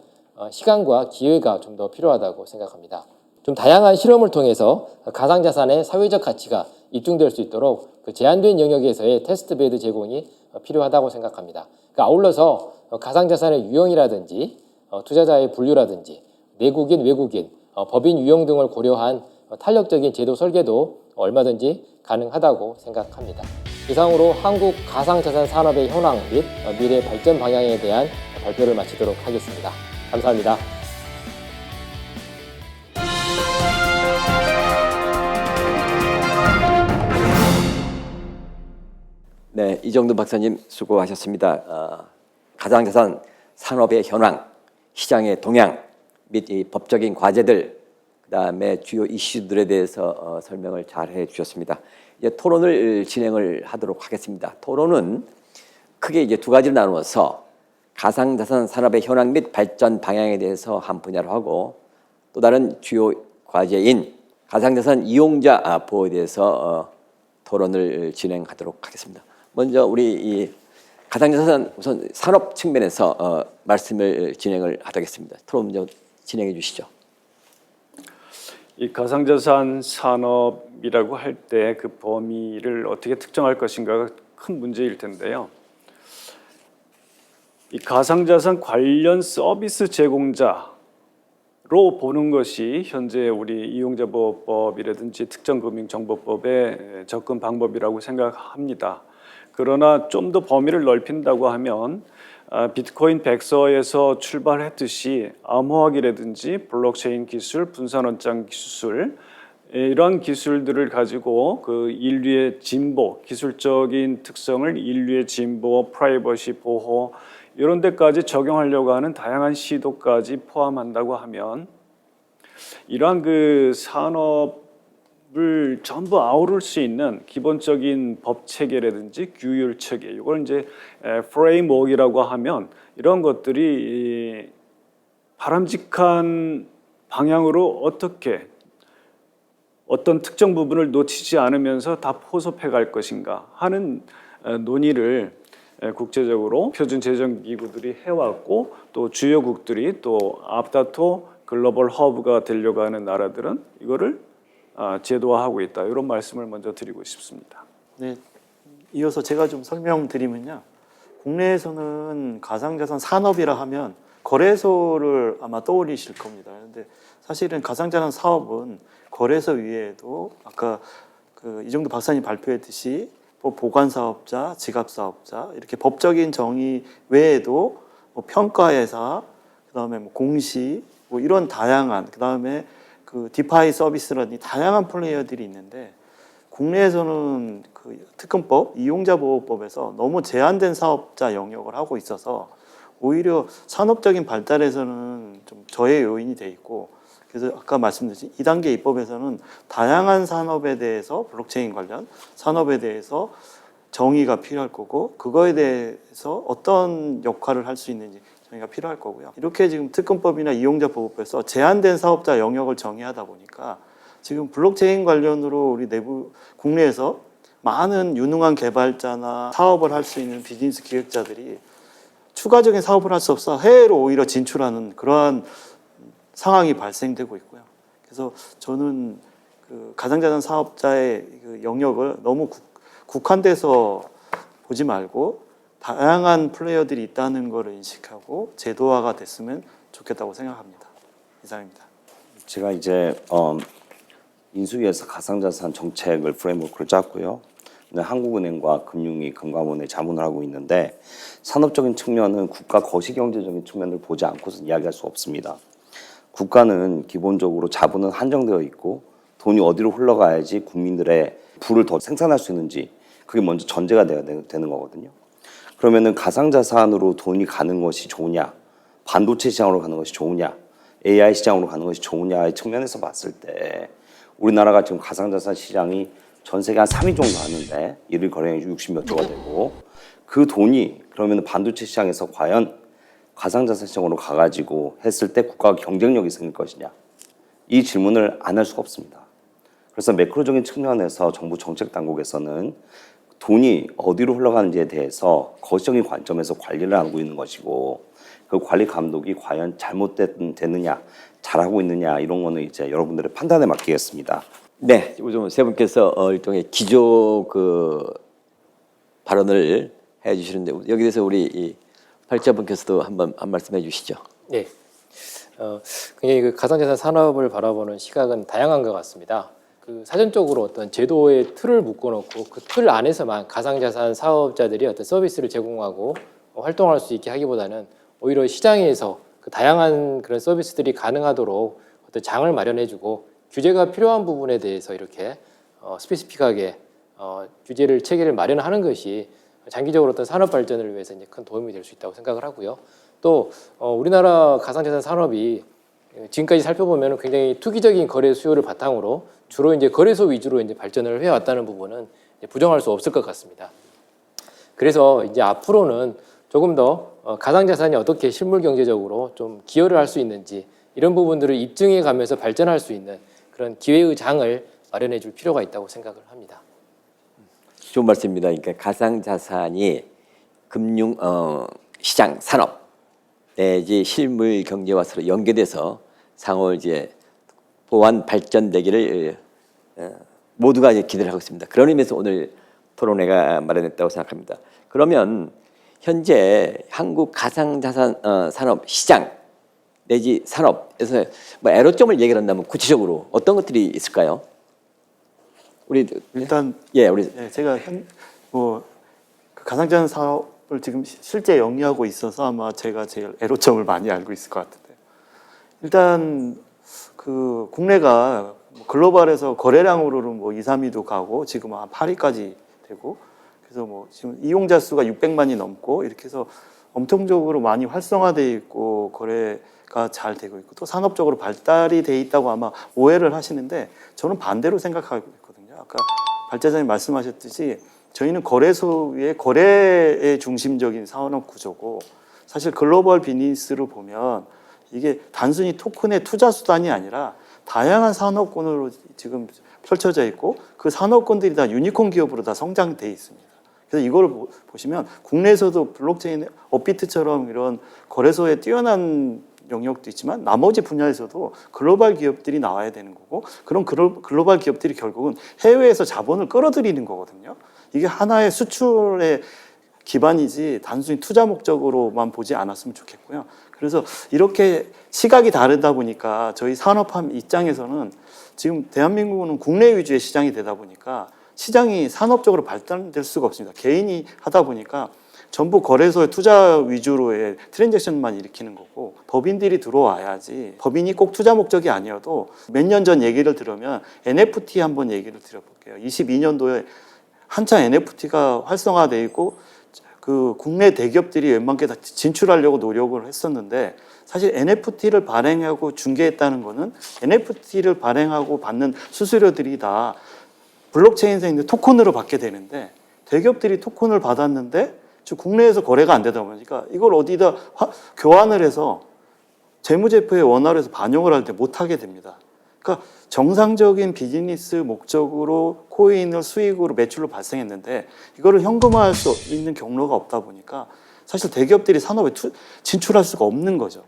시간과 기회가 좀 더 필요하다고 생각합니다. 좀 다양한 실험을 통해서 가상자산의 사회적 가치가 입증될 수 있도록 그 제한된 영역에서의 테스트베드 제공이 필요하다고 생각합니다. 그러니까 아울러서 가상자산의 유형이라든지 투자자의 분류라든지 내국인, 외국인, 법인 유형 등을 고려한 탄력적인 제도 설계도 얼마든지 가능하다고 생각합니다. 이상으로 한국 가상자산 산업의 현황 및 미래 발전 방향에 대한 발표를 마치도록 하겠습니다. 감사합니다. 네, 이정돈 박사님 수고하셨습니다. 가상자산 산업의 현황, 시장의 동향 및 이 법적인 과제들, 그다음에 주요 이슈들에 대해서 설명을 잘 해주셨습니다. 이제 토론을 진행을 하도록 하겠습니다. 토론은 크게 이제 두 가지로 나누어서 가상자산 산업의 현황 및 발전 방향에 대해서 한 분야로 하고, 또 다른 주요 과제인 가상자산 이용자 보호에 대해서 토론을 진행하도록 하겠습니다. 먼저 우리 이 가상자산 우선 산업 측면에서 말씀을 진행을 하겠습니다. 토론 먼저 진행해 주시죠. 이 가상자산 산업이라고 할 때 그 범위를 어떻게 특정할 것인가가 큰 문제일 텐데요. 이 가상자산 관련 서비스 제공자로 보는 것이 현재 우리 이용자보호법이라든지 특정금융정보법의 접근 방법이라고 생각합니다. 그러나 좀 더 범위를 넓힌다고 하면 비트코인 백서에서 출발했듯이 암호화기라든지 블록체인 기술, 분산원장 기술, 이러한 기술들을 가지고 그 인류의 진보, 기술적인 특성을 인류의 진보, 프라이버시 보호 이런 데까지 적용하려고 하는 다양한 시도까지 포함한다고 하면 이러한 그 산업을 전부 아우를 수 있는 기본적인 법 체계라든지 규율 체계, 이걸 이제 프레임워크라고 하면 이런 것들이 바람직한 방향으로 어떻게 어떤 특정 부분을 놓치지 않으면서 다 포섭해 갈 것인가 하는 논의를 국제적으로 표준 제정 기구들이 해왔고, 또 주요국들이 또 앞다퉈 글로벌 허브가 되려고 하는 나라들은 이거를 제도화하고 있다. 이런 말씀을 먼저 드리고 싶습니다. 네, 이어서 제가 좀 설명드리면요. 국내에서는 가상자산 산업이라 하면 거래소를 아마 떠올리실 겁니다. 그런데 사실은 가상자산 사업은 거래소 위에도 아까 그 이정도 박사님 발표했듯이 보관사업자, 지갑사업자 이렇게 법적인 정의 외에도 평가회사, 그다음에 공시 이런 다양한, 그다음에 그 디파이 서비스라든지 다양한 플레이어들이 있는데, 국내에서는 그 특검법, 이용자보호법에서 너무 제한된 사업자 영역을 하고 있어서 오히려 산업적인 발달에서는 좀 저해 요인이 돼 있고, 그래서 아까 말씀드린 2단계 입법에서는 다양한 산업에 대해서 블록체인 관련 산업에 대해서 정의가 필요할 거고, 그거에 대해서 어떤 역할을 할 수 있는지 정의가 필요할 거고요. 이렇게 지금 특검법이나 이용자보호법에서 제한된 사업자 영역을 정의하다 보니까 지금 블록체인 관련으로 우리 내부 국내에서 많은 유능한 개발자나 사업을 할 수 있는 비즈니스 기획자들이 추가적인 사업을 할 수 없어 해외로 오히려 진출하는 그러한 상황이 발생되고 있고요. 그래서 저는 그 가상자산 사업자의 그 영역을 너무 국한돼서 보지 말고 다양한 플레이어들이 있다는 것을 인식하고 제도화가 됐으면 좋겠다고 생각합니다. 이상입니다. 제가 이제 인수위에서 가상자산 정책을 프레임워크를 짰고요. 한국은행과 금융위, 금감원에 자문을 하고 있는데, 산업적인 측면은 국가 거시경제적인 측면을 보지 않고서 이야기할 수 없습니다. 국가는 기본적으로 자본은 한정되어 있고 돈이 어디로 흘러가야지 국민들의 부를 더 생산할 수 있는지, 그게 먼저 전제가 돼야 되는 거거든요. 그러면은 가상자산으로 돈이 가는 것이 좋으냐, 반도체 시장으로 가는 것이 좋으냐, AI 시장으로 가는 것이 좋으냐의 측면에서 봤을 때 우리나라가 지금 가상자산 시장이 전 세계 한 3위 정도 하는데, 1일 거래량이 60몇 조가 되고, 그 돈이 그러면 반도체 시장에서 과연 가상자산 시장으로 가가지고 했을 때 국가가 경쟁력이 생길 것이냐, 이 질문을 안 할 수가 없습니다. 그래서 매크로적인 측면에서 정부 정책 당국에서는 돈이 어디로 흘러가는지에 대해서 거시적인 관점에서 관리를 하고 있는 것이고 그 관리 감독이 과연 잘못됐느냐 잘하고 있느냐 이런 거는 이제 여러분들의 판단에 맡기겠습니다. 네, 요즘 세 분께서 일종의 기조 발언을 해주시는데 여기 대해서 우리 이 발자분께서도 한번 한 말씀 해주시죠. 네. 굉장히 그 가상자산 산업을 바라보는 시각은 다양한 것 같습니다. 그 사전적으로 어떤 제도의 틀을 묶어놓고 그 틀 안에서만 가상자산 사업자들이 어떤 서비스를 제공하고 활동할 수 있게 하기보다는 오히려 시장에서 그 다양한 그런 서비스들이 가능하도록 어떤 장을 마련해주고 규제가 필요한 부분에 대해서 이렇게 스페시픽하게 규제를 체계를 마련하는 것이 장기적으로 어떤 산업 발전을 위해서 이제 큰 도움이 될 수 있다고 생각을 하고요. 또 우리나라 가상자산 산업이 지금까지 살펴보면 굉장히 투기적인 거래 수요를 바탕으로 주로 이제 거래소 위주로 이제 발전을 해왔다는 부분은 부정할 수 없을 것 같습니다. 그래서 이제 앞으로는 조금 더 가상자산이 어떻게 실물 경제적으로 좀 기여를 할 수 있는지 이런 부분들을 입증해 가면서 발전할 수 있는 그런 기회의 장을 마련해 줄 필요가 있다고 생각을 합니다. 좋은 말씀입니다. 그러니까 가상자산이 금융 시장 산업 내지 실물 경제와 서로 연계돼서 상호 이제 보완 발전되기를 모두가 이제 기대를 하고 있습니다. 그런 의미에서 오늘 토론회가 마련됐다고 생각합니다. 그러면 현재 한국 가상자산 산업 시장 내지 산업에서 뭐 애로점을 얘기를 한다면 구체적으로 어떤 것들이 있을까요? 우리 일단 우리 제가 그 가상자산 사업을 지금 실제 영위하고 있어서 아마 제가 제일 애로점을 많이 알고 있을 것 같은데 일단 그 국내가 글로벌에서 거래량으로는 뭐 2, 3위도 가고 지금 한 8위까지 되고 그래서 뭐 지금 이용자 수가 600만이 넘고 이렇게 해서 엄청적으로 많이 활성화되어 있고 거래가 잘 되고 있고 또 산업적으로 발달이 돼 있다고 아마 오해를 하시는데 저는 반대로 생각하고 있거든요. 아까 발자장님 말씀하셨듯이 저희는 거래소 위에 거래의 중심적인 산업 구조고 사실 글로벌 비즈니스로 보면 이게 단순히 토큰의 투자 수단이 아니라 다양한 산업군으로 지금 펼쳐져 있고 그 산업군들이 다 유니콘 기업으로 다 성장돼 있습니다. 그래서 이걸 보시면 국내에서도 블록체인 업비트처럼 이런 거래소에 뛰어난 영역도 있지만 나머지 분야에서도 글로벌 기업들이 나와야 되는 거고 그런 글로벌 기업들이 결국은 해외에서 자본을 끌어들이는 거거든요. 이게 하나의 수출의 기반이지 단순히 투자 목적으로만 보지 않았으면 좋겠고요. 그래서 이렇게 시각이 다르다 보니까 저희 산업함 입장에서는 지금 대한민국은 국내 위주의 시장이 되다 보니까 시장이 산업적으로 발달될 수가 없습니다. 개인이 하다 보니까 전부 거래소에 투자 위주로의 트랜잭션만 일으키는 거고 법인들이 들어와야지 법인이 꼭 투자 목적이 아니어도 몇 년 전 얘기를 들으면 NFT 한번 얘기를 드려볼게요. 22년도에 한창 NFT가 활성화되어 있고 그 국내 대기업들이 웬만하게 다 진출하려고 노력을 했었는데 사실 NFT를 발행하고 중개했다는 거는 NFT를 발행하고 받는 수수료들이 다 블록체인에서 있는 토큰으로 받게 되는데 대기업들이 토큰을 받았는데 국내에서 거래가 안 되다 보니까 이걸 어디다 교환을 해서 재무제표에 원화로 해서 반영을 할 때 못하게 됩니다. 그러니까 정상적인 비즈니스 목적으로 코인을 수익으로 매출로 발생했는데 이거를 현금화할 수 있는 경로가 없다 보니까 사실 대기업들이 산업에 진출할 수가 없는 거죠.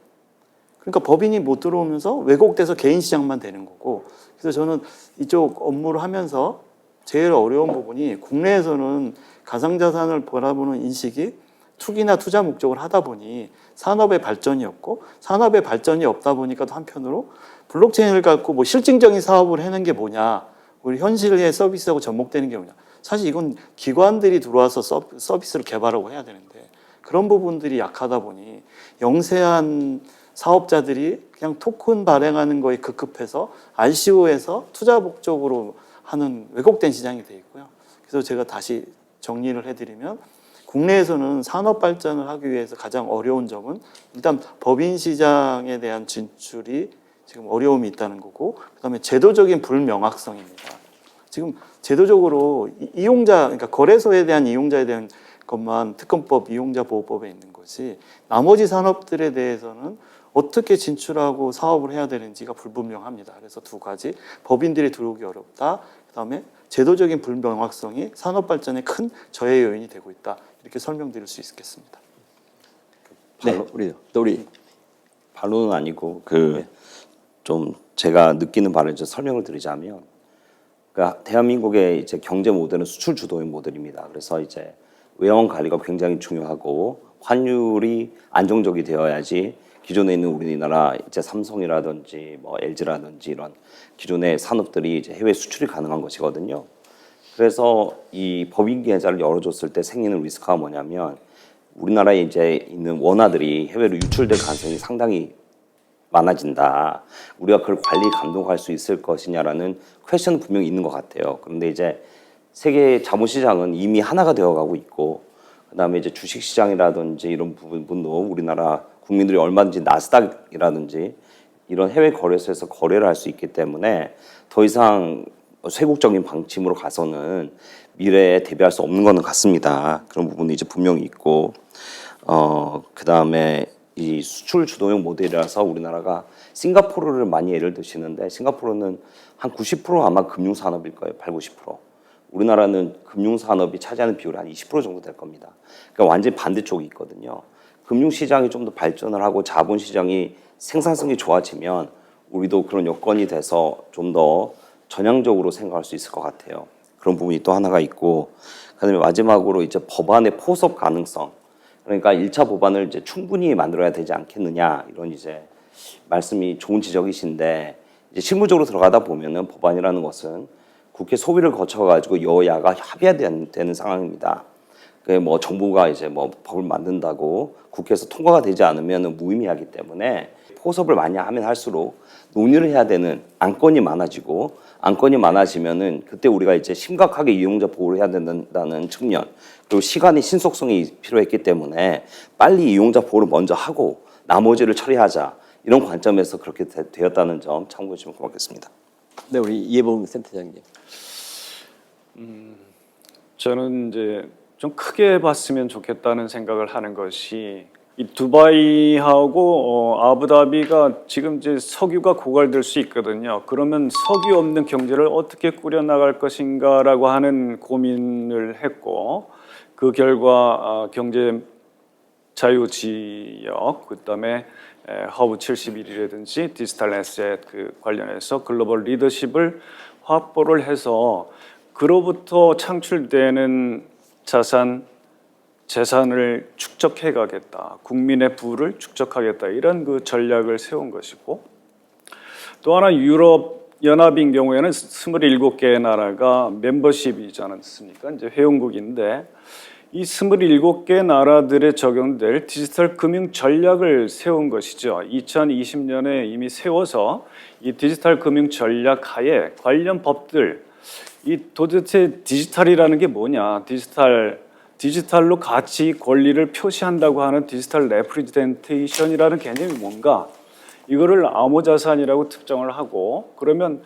그러니까 법인이 못 들어오면서 왜곡돼서 개인 시장만 되는 거고 그래서 저는 이쪽 업무를 하면서 제일 어려운 부분이 국내에서는 가상자산을 바라보는 인식이 투기나 투자 목적을 하다 보니 산업의 발전이 없고 산업의 발전이 없다 보니까 또 한편으로 블록체인을 갖고 뭐 실증적인 사업을 하는 게 뭐냐 우리 현실의 서비스하고 접목되는 게 뭐냐 사실 이건 기관들이 들어와서 서비스를 개발하고 해야 되는데 그런 부분들이 약하다 보니 영세한 사업자들이 그냥 토큰 발행하는 거에 급급해서 RCO에서 투자 목적으로 하는 왜곡된 시장이 돼 있고요. 그래서 제가 다시 정리를 해드리면 국내에서는 산업 발전을 하기 위해서 가장 어려운 점은 일단 법인 시장에 대한 진출이 지금 어려움이 있다는 거고 그다음에 제도적인 불명확성입니다. 지금 제도적으로 이용자 그러니까 거래소에 대한 이용자에 대한 것만 특검법 이용자 보호법에 있는 것이 나머지 산업들에 대해서는 어떻게 진출하고 사업을 해야 되는지가 불분명합니다. 그래서 두 가지 법인들이 들어오기 어렵다. 그다음에 제도적인 불명확성이 산업 발전에 큰 저해 요인이 되고 있다. 이렇게 설명드릴 수 있겠습니다. 네, 우리 반론은 아니고 좀 제가 느끼는 바를 좀 설명을 드리자면, 그러니까 대한민국의 이제 경제 모델은 수출 주도의 모델입니다. 그래서 이제 외환 관리가 굉장히 중요하고 환율이 안정적이 되어야지 기존에 있는 우리나라 이제 삼성이라든지 뭐 LG라든지 이런 기존의 산업들이 이제 해외 수출이 가능한 것이거든요. 그래서 이 법인 계좌를 열어줬을 때 생기는 리스크가 뭐냐면, 우리나라에 이제 있는 원화들이 해외로 유출될 가능성이 상당히 많아진다. 우리가 그걸 관리 감독할 수 있을 것이냐라는 퀘션은 분명히 있는 것 같아요. 그런데 이제 세계 자본시장은 이미 하나가 되어가고 있고, 그다음에 이제 주식시장이라든지 이런 부분도 우리나라 국민들이 얼마든지 나스닥이라든지 이런 해외 거래소에서 거래를 할 수 있기 때문에 더 이상 쇄국적인 방침으로 가서는 미래에 대비할 수 없는 거는 같습니다. 그런 부분이 이제 분명히 있고, 그다음에 이 수출 주도형 모델이라서 우리나라가 싱가포르를 많이 예를 드시는데, 싱가포르는 한 90% 아마 금융산업일 거예요. 80-90%. 우리나라는 금융산업이 차지하는 비율이 한 20% 정도 될 겁니다. 그러니까 완전히 반대쪽이 있거든요. 금융시장이 좀 더 발전을 하고 자본시장이 생산성이 좋아지면 우리도 그런 여건이 돼서 좀 더 전향적으로 생각할 수 있을 것 같아요. 그런 부분이 또 하나가 있고, 그다음에 마지막으로 이제 법안의 포섭 가능성. 그러니까 1차 법안을 이제 충분히 만들어야 되지 않겠느냐, 이런 이제 말씀이 좋은 지적이신데, 이제 실무적으로 들어가다 보면은 법안이라는 것은 국회 소위를 거쳐가지고 여야가 협의해야 되는 상황입니다. 뭐 정부가 이제 뭐 법을 만든다고 국회에서 통과가 되지 않으면 무의미하기 때문에 포섭을 많이 하면 할수록 논의를 해야 되는 안건이 많아지고, 안건이 많아지면은 그때 우리가 이제 심각하게 이용자 보호를 해야 된다는 측면, 그리고 시간의 신속성이 필요했기 때문에 빨리 이용자 보호를 먼저 하고 나머지를 처리하자, 이런 관점에서 그렇게 되었다는 점 참고해 주시면 고맙겠습니다. 네, 우리 이해봉 센터장님. 저는 이제 좀 크게 봤으면 좋겠다는 생각을 하는 것이, 이 두바이하고 아부다비가 지금 이제 석유가 고갈될 수 있거든요. 그러면 석유 없는 경제를 어떻게 꾸려나갈 것인가라고 하는 고민을 했고, 그 결과 경제 자유지역, 그다음에 허브 71이라든지 디지털 애셋 관련해서 글로벌 리더십을 확보를 해서 그로부터 창출되는 재산을 축적해 가겠다, 국민의 부를 축적하겠다, 이런 그 전략을 세운 것이고, 또 하나 유럽 연합인 경우에는 27개의 나라가 멤버십이지 않습니까? 이제 회원국인데, 이 27개 나라들에 적용될 디지털 금융 전략을 세운 것이죠. 2020년에 이미 세워서 이 디지털 금융 전략 하에 관련 법들, 이 도대체 디지털이라는 게 뭐냐, 디지털로 가치 권리를 표시한다고 하는 디지털 레프리젠테이션이라는 개념이 뭔가, 이거를 암호자산이라고 특정을 하고, 그러면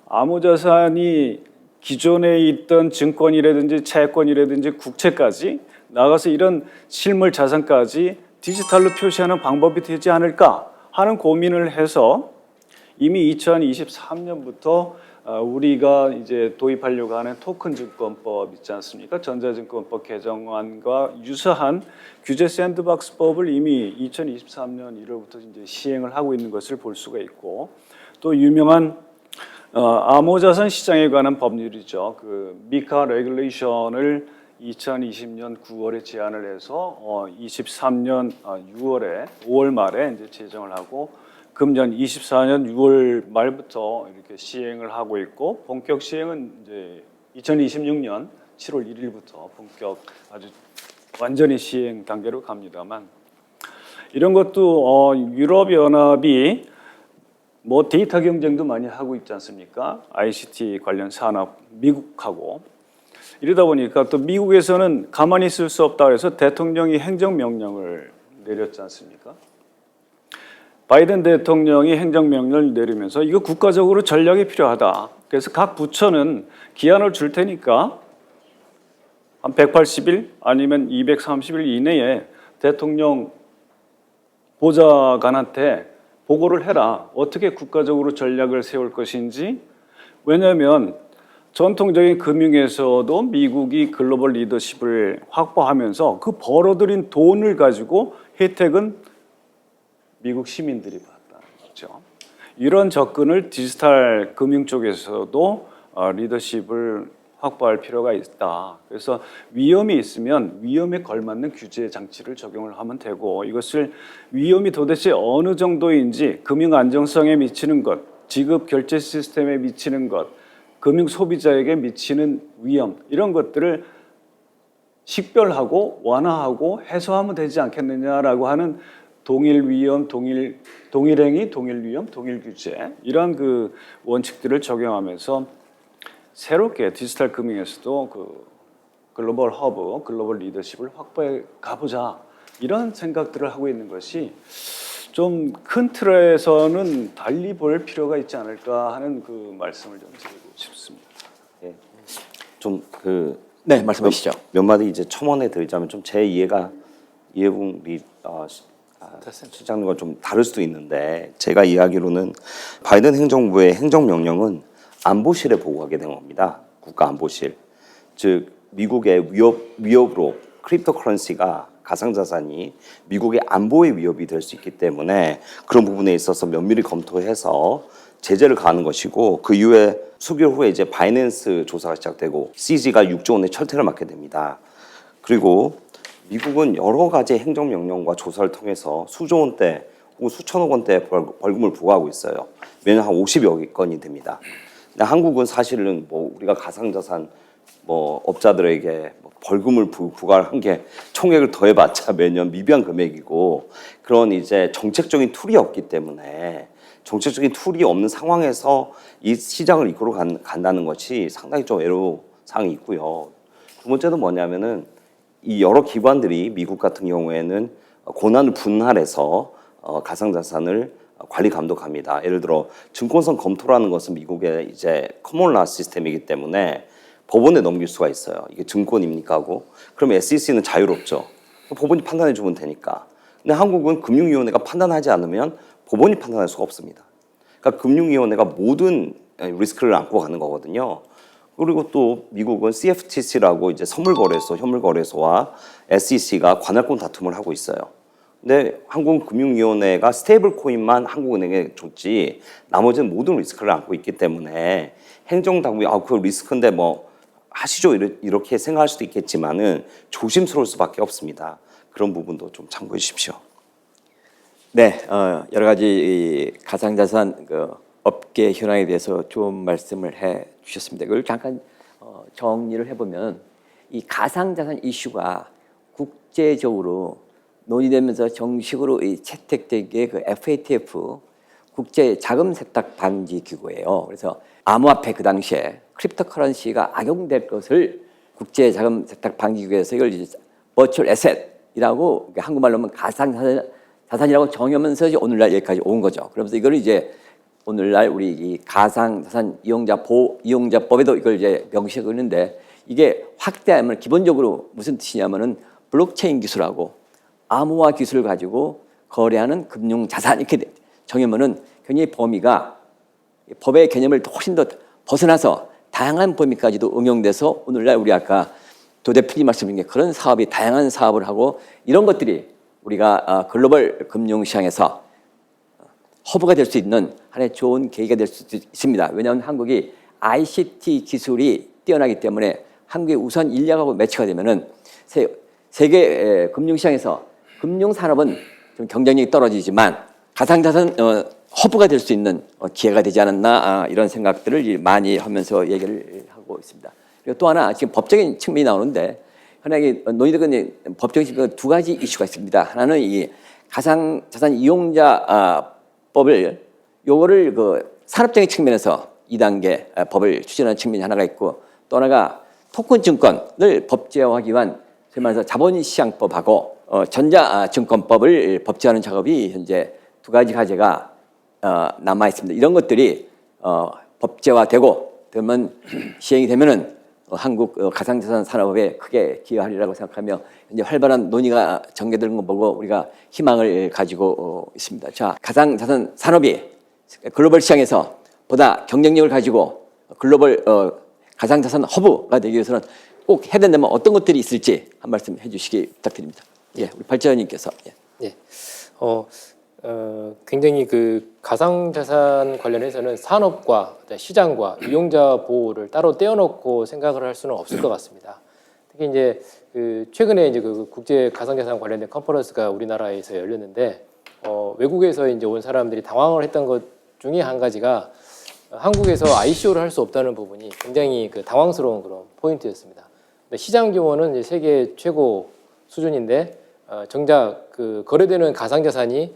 암호자산이 기존에 있던 증권이라든지 채권이라든지 국채까지 나가서 이런 실물 자산까지 디지털로 표시하는 방법이 되지 않을까 하는 고민을 해서 이미 2023년부터 우리가 이제 도입하려고 하는 토큰 증권법 있지 않습니까? 전자증권법 개정안과 유사한 규제 샌드박스법을 이미 2023년 1월부터 이제 시행을 하고 있는 것을 볼 수가 있고, 또 유명한 암호자산 시장에 관한 법률이죠. 그 미카 레귤레이션을 2020년 9월에 제안을 해서 23년 5월 말에 이제 제정을 하고, 금년 24년 6월 말부터 이렇게 시행을 하고 있고, 본격 시행은 이제 2026년 7월 1일부터 본격 아주 완전히 시행 단계로 갑니다만, 이런 것도 유럽 연합이 뭐 데이터 경쟁도 많이 하고 있지 않습니까? ICT 관련 산업 미국하고. 이러다 보니까 또 미국에서는 가만히 있을 수 없다 그래서 대통령이 행정명령을 내렸지 않습니까? 바이든 대통령이 행정명령을 내리면서 이거 국가적으로 전략이 필요하다. 그래서 각 부처는 기한을 줄 테니까 한 180일 아니면 230일 이내에 대통령 보좌관한테 보고를 해라. 어떻게 국가적으로 전략을 세울 것인지. 왜냐하면 전통적인 금융에서도 미국이 글로벌 리더십을 확보하면서 그 벌어들인 돈을 가지고 혜택은 미국 시민들이 받다는 거죠. 이런 접근을 디지털 금융 쪽에서도 리더십을 확보할 필요가 있다. 그래서 위험이 있으면 위험에 걸맞는 규제 장치를 적용을 하면 되고, 이것을 위험이 도대체 어느 정도인지 금융 안정성에 미치는 것, 지급 결제 시스템에 미치는 것, 금융 소비자에게 미치는 위험, 이런 것들을 식별하고 완화하고 해소하면 되지 않겠느냐라고 하는 동일 위험, 동일 행위, 동일 위험, 동일 규제, 이런 그 원칙들을 적용하면서 새롭게 디지털 금융에서도 그 글로벌 허브, 글로벌 리더십을 확보해 가보자, 이런 생각들을 하고 있는 것이 좀 큰 틀에서는 달리 볼 필요가 있지 않을까 하는 그 말씀을 좀 드리고 싶습니다. 예. 좀 그 네, 말씀하시죠. 몇 마디 이제 첨언해 드리자면 좀 제 이해분이 실장님과 좀 다를 수도 있는데, 제가 이해하기로는 바이든 행정부의 행정명령은 안보실에 보고하게 된 겁니다. 국가안보실. 즉 미국의 위협으로 크립토커런시가, 가상자산이 미국의 안보의 위협이 될 수 있기 때문에 그런 부분에 있어서 면밀히 검토해서 제재를 가하는 것이고, 그 이후에 수개월 후에 이제 바이낸스 조사가 시작되고 CG가 6조 원의 철퇴를 맞게 됩니다. 그리고 미국은 여러 가지 행정명령과 조사를 통해서 수조 원대 혹은 수천억 원대 벌금을 부과하고 있어요. 매년 한 50여 건이 됩니다. 근데 한국은 사실은 뭐 우리가 가상자산 뭐 업자들에게 벌금을 부과한 게 총액을 더해봤자 매년 미비한 금액이고, 그런 이제 정책적인 툴이 없기 때문에, 정책적인 툴이 없는 상황에서 이 시장을 이끌어 간다는 것이 상당히 좀 애로사항이 있고요. 두 번째는 뭐냐면은 이 여러 기관들이 미국 같은 경우에는 권한을 분할해서 가상자산을 관리 감독합니다. 예를 들어 증권성 검토라는 것은 미국의 이제 커먼라 시스템이기 때문에 법원에 넘길 수가 있어요. 이게 증권입니까 하고. 그럼 SEC는 자유롭죠. 법원이 판단해 주면 되니까. 근데 한국은 금융위원회가 판단하지 않으면 법원이 판단할 수가 없습니다. 그러니까 금융위원회가 모든 리스크를 안고 가는 거거든요. 그리고 또 미국은 CFTC라고 이제 선물거래소, 현물거래소와 SEC가 관할권 다툼을 하고 있어요. 근데 한국금융위원회가 스테이블 코인만 한국은행에 줬지 나머지는 모든 리스크를 안고 있기 때문에 행정당국이 그 리스크인데 뭐 하시죠 이렇게 생각할 수도 있겠지만은 조심스러울 수밖에 없습니다. 그런 부분도 좀 참고해 주십시오. 네, 여러 가지 이 가상자산 그 업계 현황에 대해서 좋은 말씀을 해 주셨습니다. 그걸 잠깐 정리를 해보면, 이 가상자산 이슈가 국제적으로 논의되면서 정식으로 채택된 게 그 FATF 국제 자금 세탁 방지 기구예요. 그래서 암호화폐, 그 당시에 크립토커런시가 악용될 것을 국제 자금 세탁 방지 기구에서 이걸 이제 버추얼 에셋이라고, 한국말로 하면 가상자산이라고 정하면서 오늘날 여기까지 온 거죠. 그러면서 이걸 이제 오늘날 우리 이 가상자산 이용자법에도 이걸 이제 명시하고 있는데, 이게 확대하면 기본적으로 무슨 뜻이냐면은 블록체인 기술하고 암호화 기술을 가지고 거래하는 금융자산, 이렇게 정하면은 굉장히 범위가 법의 개념을 훨씬 더 벗어나서 다양한 범위까지도 응용돼서 오늘날 우리 아까 도 대표님 말씀하신 게 그런 사업이 다양한 사업을 하고, 이런 것들이 우리가 글로벌 금융시장에서 허브가 될 수 있는 하나의 좋은 계기가 될 수도 있습니다. 왜냐하면 한국이 ICT 기술이 뛰어나기 때문에 한국의 우선 인력하고 매치가 되면은 세계 금융시장에서 금융산업은 좀 경쟁력이 떨어지지만 가상자산 허브가 될 수 있는 기회가 되지 않았나, 이런 생각들을 많이 하면서 얘기를 하고 있습니다. 그리고 또 하나 지금 법적인 측면이 나오는데, 흔하게 논의되는 법적인 두 가지 이슈가 있습니다. 하나는 이 가상자산 이용자법을 요거를 그 산업적인 측면에서 2단계 법을 추진하는 측면이 하나가 있고, 또 하나가 토큰 증권을 법제화하기 위한 소위 말해서 자본시장법하고 전자증권법을 법제화하는 작업이 현재 두 가지 과제가 남아 있습니다. 이런 것들이 법제화되고 그러면 시행이 되면은 한국 가상자산 산업에 크게 기여하리라고 생각하며 현재 활발한 논의가 전개되는 거 보고 우리가 희망을 가지고 있습니다. 자, 가상자산 산업이 글로벌 시장에서 보다 경쟁력을 가지고 글로벌 가상자산 허브가 되기 위해서는 꼭 해야 된다면 어떤 것들이 있을지 한 말씀 해주시기 부탁드립니다. 예, 우리 발제원님께서. 예. 예. 굉장히 그 가상자산 관련해서는 산업과 시장과 이용자 보호를 따로 떼어놓고 생각을 할 수는 없을 것 같습니다. 특히 이제 그 최근에 이제 그 국제 가상자산 관련된 컨퍼런스가 우리나라에서 열렸는데 외국에서 이제 온 사람들이 당황을 했던 것 중에 한 가지가 한국에서 ICO를 할 수 없다는 부분이 굉장히 그 당황스러운 그런 포인트였습니다. 시장 규모는 이제 세계 최고 수준인데 정작 그 거래되는 가상자산이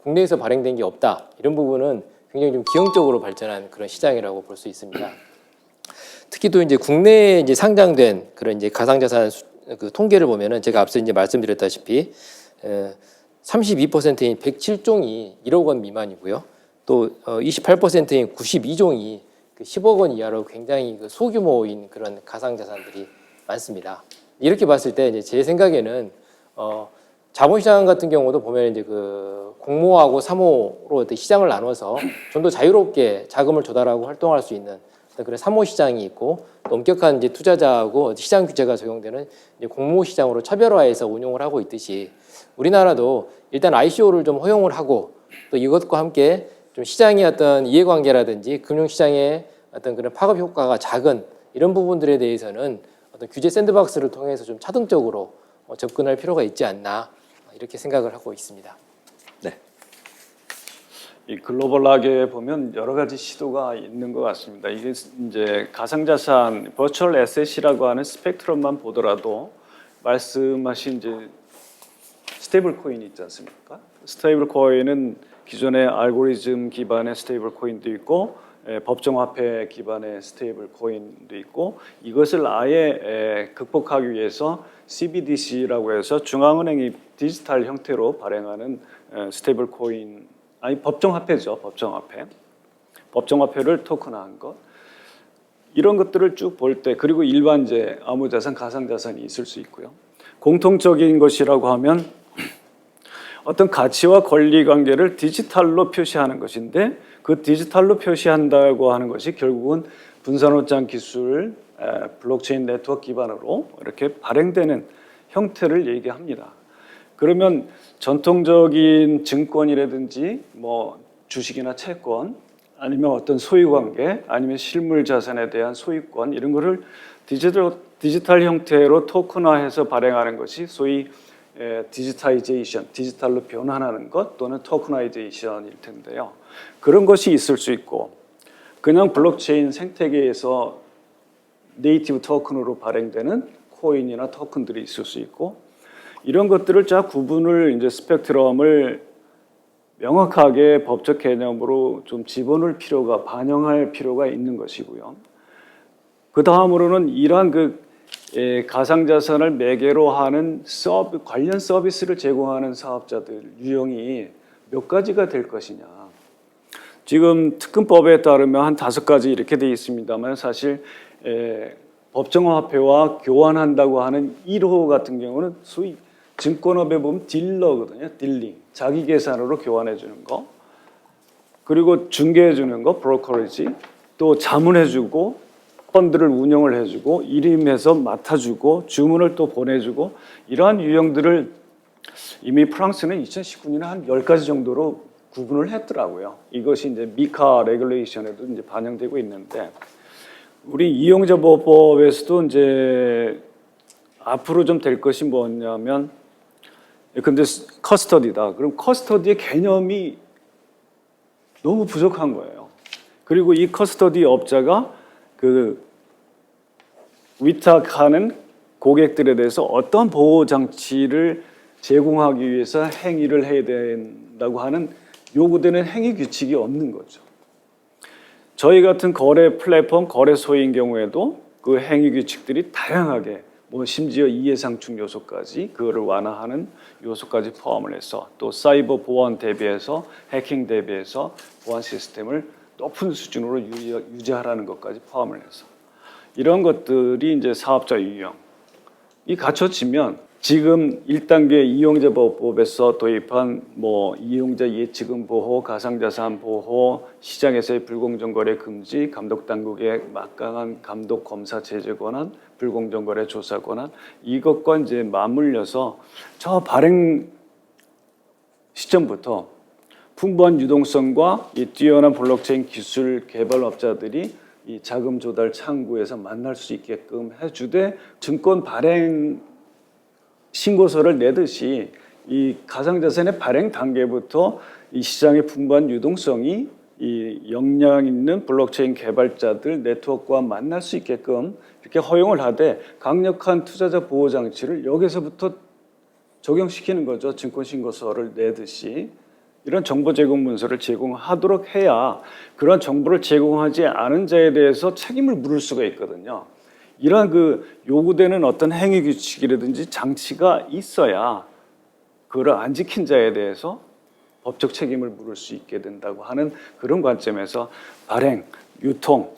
국내에서 발행된 게 없다. 이런 부분은 굉장히 좀 기형적으로 발전한 그런 시장이라고 볼 수 있습니다. 특히 또 이제 국내에 이제 상장된 그런 이제 가상자산 그 통계를 보면은 제가 앞서 이제 말씀드렸다시피 32%인 107종이 1억 원 미만이고요. 또 28%인 92종이 10억 원 이하로 굉장히 그 소규모인 그런 가상자산들이 많습니다. 이렇게 봤을 때 이제 제 생각에는 자본시장 같은 경우도 보면 이제 그 공모하고 사모로 시장을 나눠서 좀 더 자유롭게 자금을 조달하고 활동할 수 있는 그런 사모 시장이 있고 또 엄격한 이제 투자자하고 시장 규제가 적용되는 이제 공모 시장으로 차별화해서 운용을 하고 있듯이 우리나라도 일단 ICO를 좀 허용을 하고 또 이것과 함께 좀 시장의 어떤 이해관계라든지 금융시장의 어떤 그런 파급 효과가 작은 이런 부분들에 대해서는 어떤 규제 샌드박스를 통해서 좀 차등적으로 접근할 필요가 있지 않나 이렇게 생각을 하고 있습니다. 네. 이 글로벌하게 보면 여러 가지 시도가 있는 것 같습니다. 이게 이제 가상자산, 버추얼 에셋이라고 하는 스펙트럼만 보더라도 말씀하신 이제 스테이블 코인이 있지 않습니까? 스테이블 코인은 기존의 알고리즘 기반의 스테이블 코인도 있고 법정화폐 기반의 스테이블 코인도 있고 이것을 아예 극복하기 위해서 CBDC라고 해서 중앙은행이 디지털 형태로 발행하는 스테이블 코인 아니 법정화폐죠. 법정화폐를 토큰화한 것 이런 것들을 쭉 볼 때 그리고 일반재, 암호자산, 가상자산이 있을 수 있고요. 공통적인 것이라고 하면 어떤 가치와 권리 관계를 디지털로 표시하는 것인데 그 디지털로 표시한다고 하는 것이 결국은 분산오장 기술, 블록체인 네트워크 기반으로 이렇게 발행되는 형태를 얘기합니다. 그러면 전통적인 증권이라든지 뭐 주식이나 채권 아니면 어떤 소유관계 아니면 실물 자산에 대한 소유권 이런 거를 디지털 형태로 토큰화해서 발행하는 것이 소위 디지타이제이션, 디지털로 변환하는 것 또는 토큰화이제이션일 텐데요. 그런 것이 있을 수 있고 그냥 블록체인 생태계에서 네이티브 토큰으로 발행되는 코인이나 토큰들이 있을 수 있고 이런 것들을 쫙 구분을 이제 스펙트럼을 명확하게 법적 개념으로 좀 집어넣을 필요가 반영할 필요가 있는 것이고요. 그 다음으로는 이러한 가상자산을 매개로 하는 관련 서비스를 제공하는 사업자들 유형이 몇 가지가 될 것이냐. 지금 특근법에 따르면 한 5가지 이렇게 되어 있습니다만 사실 법정화폐와 교환한다고 하는 1호 같은 경우는 소위 증권업에 보면 딜러거든요. 딜링. 자기 계산으로 교환해 주는 거. 그리고 중개해 주는 거, 브로커리지. 또 자문해 주고 펀드를 운영을 해주고 일임해서 맡아주고 주문을 또 보내주고 이러한 유형들을 이미 프랑스는 2019년에 한 10가지 정도로 구분을 했더라고요. 이것이 이제 미카 레귤레이션에도 이제 반영되고 있는데 우리 이용자 보호법에서도 이제 앞으로 좀 될 것이 뭐냐면 근데 커스터디다. 그럼 커스터디의 개념이 너무 부족한 거예요. 그리고 이 커스터디 업자가 위탁하는 고객들에 대해서 어떤 보호 장치를 제공하기 위해서 행위를 해야 된다고 하는 요구되는 행위 규칙이 없는 거죠. 저희 같은 거래 플랫폼, 거래소인 경우에도 그 행위 규칙들이 다양하게 뭐 심지어 이해상충 요소까지 그거를 완화하는 요소까지 포함을 해서 또 사이버 보안 대비해서 해킹 대비해서 보안 시스템을 높은 수준으로 유지하라는 것까지 포함을 해서 이런 것들이 이제 사업자 유형이 갖춰지면 지금 1단계 이용자보호법에서 도입한 뭐 이용자 예치금 보호, 가상자산 보호, 시장에서의 불공정 거래 금지, 감독 당국의 막강한 감독 검사 제재 권한, 불공정 거래 조사 권한, 이것과 이제 맞물려서 저 발행 시점부터 풍부한 유동성과 이 뛰어난 블록체인 기술 개발업자들이 이 자금 조달 창구에서 만날 수 있게끔 해주되, 증권 발행 신고서를 내듯이 이 가상자산의 발행 단계부터 이 시장의 풍부한 유동성이 이 역량 있는 블록체인 개발자들 네트워크와 만날 수 있게끔 이렇게 허용을 하되, 강력한 투자자 보호 장치를 여기서부터 적용시키는 거죠. 증권 신고서를 내듯이 이런 정보 제공 문서를 제공하도록 해야 그런 정보를 제공하지 않은 자에 대해서 책임을 물을 수가 있거든요. 이러한 그 요구되는 어떤 행위 규칙이라든지 장치가 있어야 그걸 안 지킨 자에 대해서 법적 책임을 물을 수 있게 된다고 하는 그런 관점에서 발행, 유통,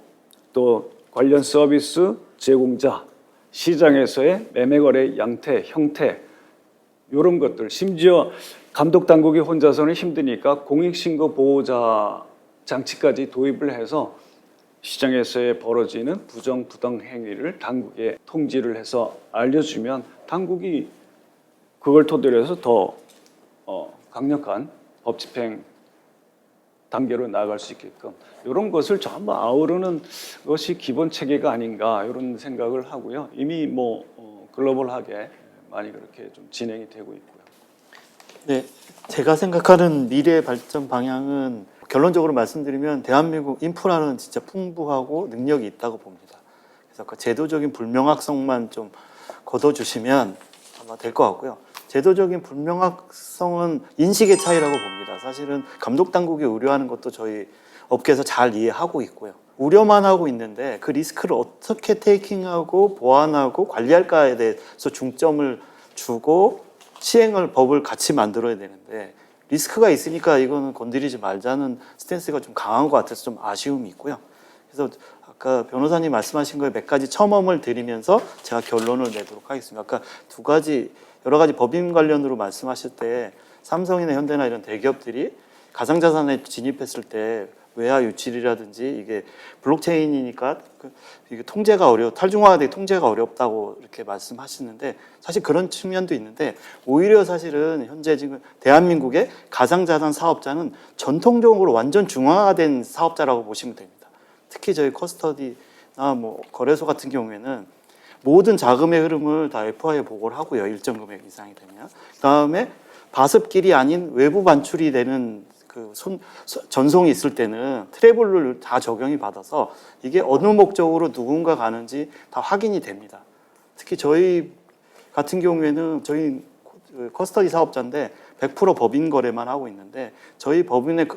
또 관련 서비스 제공자, 시장에서의 매매 거래 양태, 형태, 이런 것들, 심지어 감독 당국이 혼자서는 힘드니까 공익신고 보호자 장치까지 도입을 해서 시장에서의 벌어지는 부정 부당 행위를 당국에 통지를 해서 알려주면 당국이 그걸 토대로 해서 더 강력한 법 집행 단계로 나아갈 수 있게끔 이런 것을 전부 아우르는 것이 기본 체계가 아닌가, 이런 생각을 하고요. 이미 뭐 글로벌하게 많이 그렇게 좀 진행이 되고 있고요. 네, 제가 생각하는 미래 발전 방향은 결론적으로 말씀드리면 대한민국 인프라는 진짜 풍부하고 능력이 있다고 봅니다. 그래서 그 제도적인 불명확성만 좀 걷어주시면 아마 될 것 같고요. 제도적인 불명확성은 인식의 차이라고 봅니다. 사실은 감독 당국이 우려하는 것도 저희 업계에서 잘 이해하고 있고요. 우려만 하고 있는데 그 리스크를 어떻게 테이킹하고 보완하고 관리할까에 대해서 중점을 주고 시행을 법을 같이 만들어야 되는데, 리스크가 있으니까 이거는 건드리지 말자는 스탠스가 좀 강한 것 같아서 좀 아쉬움이 있고요. 그래서 아까 변호사님 말씀하신 거에 몇 가지 첨언을 드리면서 제가 결론을 내도록 하겠습니다. 아까 두 가지 여러 가지 법인 관련으로 말씀하실 때 삼성이나 현대나 이런 대기업들이 가상자산에 진입했을 때 외화 유출이라든지 이게 블록체인이니까 이게 탈중화가 되게 통제가 어렵다고 이렇게 말씀하시는데, 사실 그런 측면도 있는데, 오히려 사실은 현재 지금 대한민국의 가상자산 사업자는 전통적으로 완전 중화된 사업자라고 보시면 됩니다. 특히 저희 커스터디나 뭐 거래소 같은 경우에는 모든 자금의 흐름을 다 FI에 보고를 하고요. 일정 금액 이상이 되면. 그다음에 바습길이 아닌 외부 반출이 되는 그 전송이 있을 때는 트래블을 다 적용이 받아서 이게 어느 목적으로 누군가 가는지 다 확인이 됩니다. 특히 저희 같은 경우에는 저희 커스터디 사업자인데 100% 법인 거래만 하고 있는데, 저희 법인의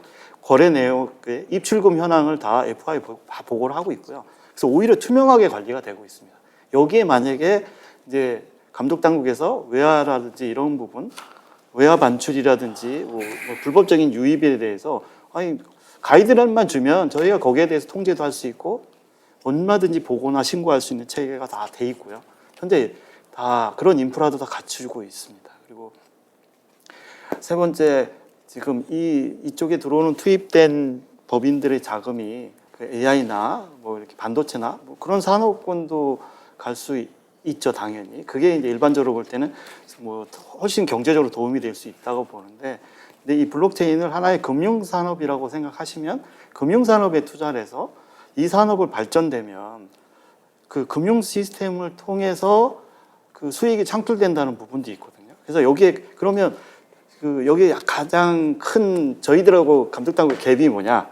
거래 내용, 입출금 현황을 다 FI 보고를 하고 있고요. 그래서 오히려 투명하게 관리가 되고 있습니다. 여기에 만약에 이제 감독 당국에서 외화라든지 이런 부분, 외화 반출이라든지 뭐 불법적인 유입에 대해서 가이드라인만 주면 저희가 거기에 대해서 통제도 할 수 있고 얼마든지 보고나 신고할 수 있는 체계가 다 돼 있고요. 현재 다 그런 인프라도 다 갖추고 있습니다. 그리고 세 번째, 지금 이쪽에 들어오는 투입된 법인들의 자금이 AI나 뭐 이렇게 반도체나 뭐 그런 산업군도 갈 수 있죠, 당연히. 그게 이제 일반적으로 볼 때는 뭐 훨씬 경제적으로 도움이 될 수 있다고 보는데, 근데 이 블록체인을 하나의 금융산업이라고 생각하시면 금융산업에 투자를 해서 이 산업을 발전되면 그 금융 시스템을 통해서 그 수익이 창출된다는 부분도 있거든요. 그래서 여기에 그러면 여기에 가장 큰 저희들하고 감독당국의 갭이 뭐냐?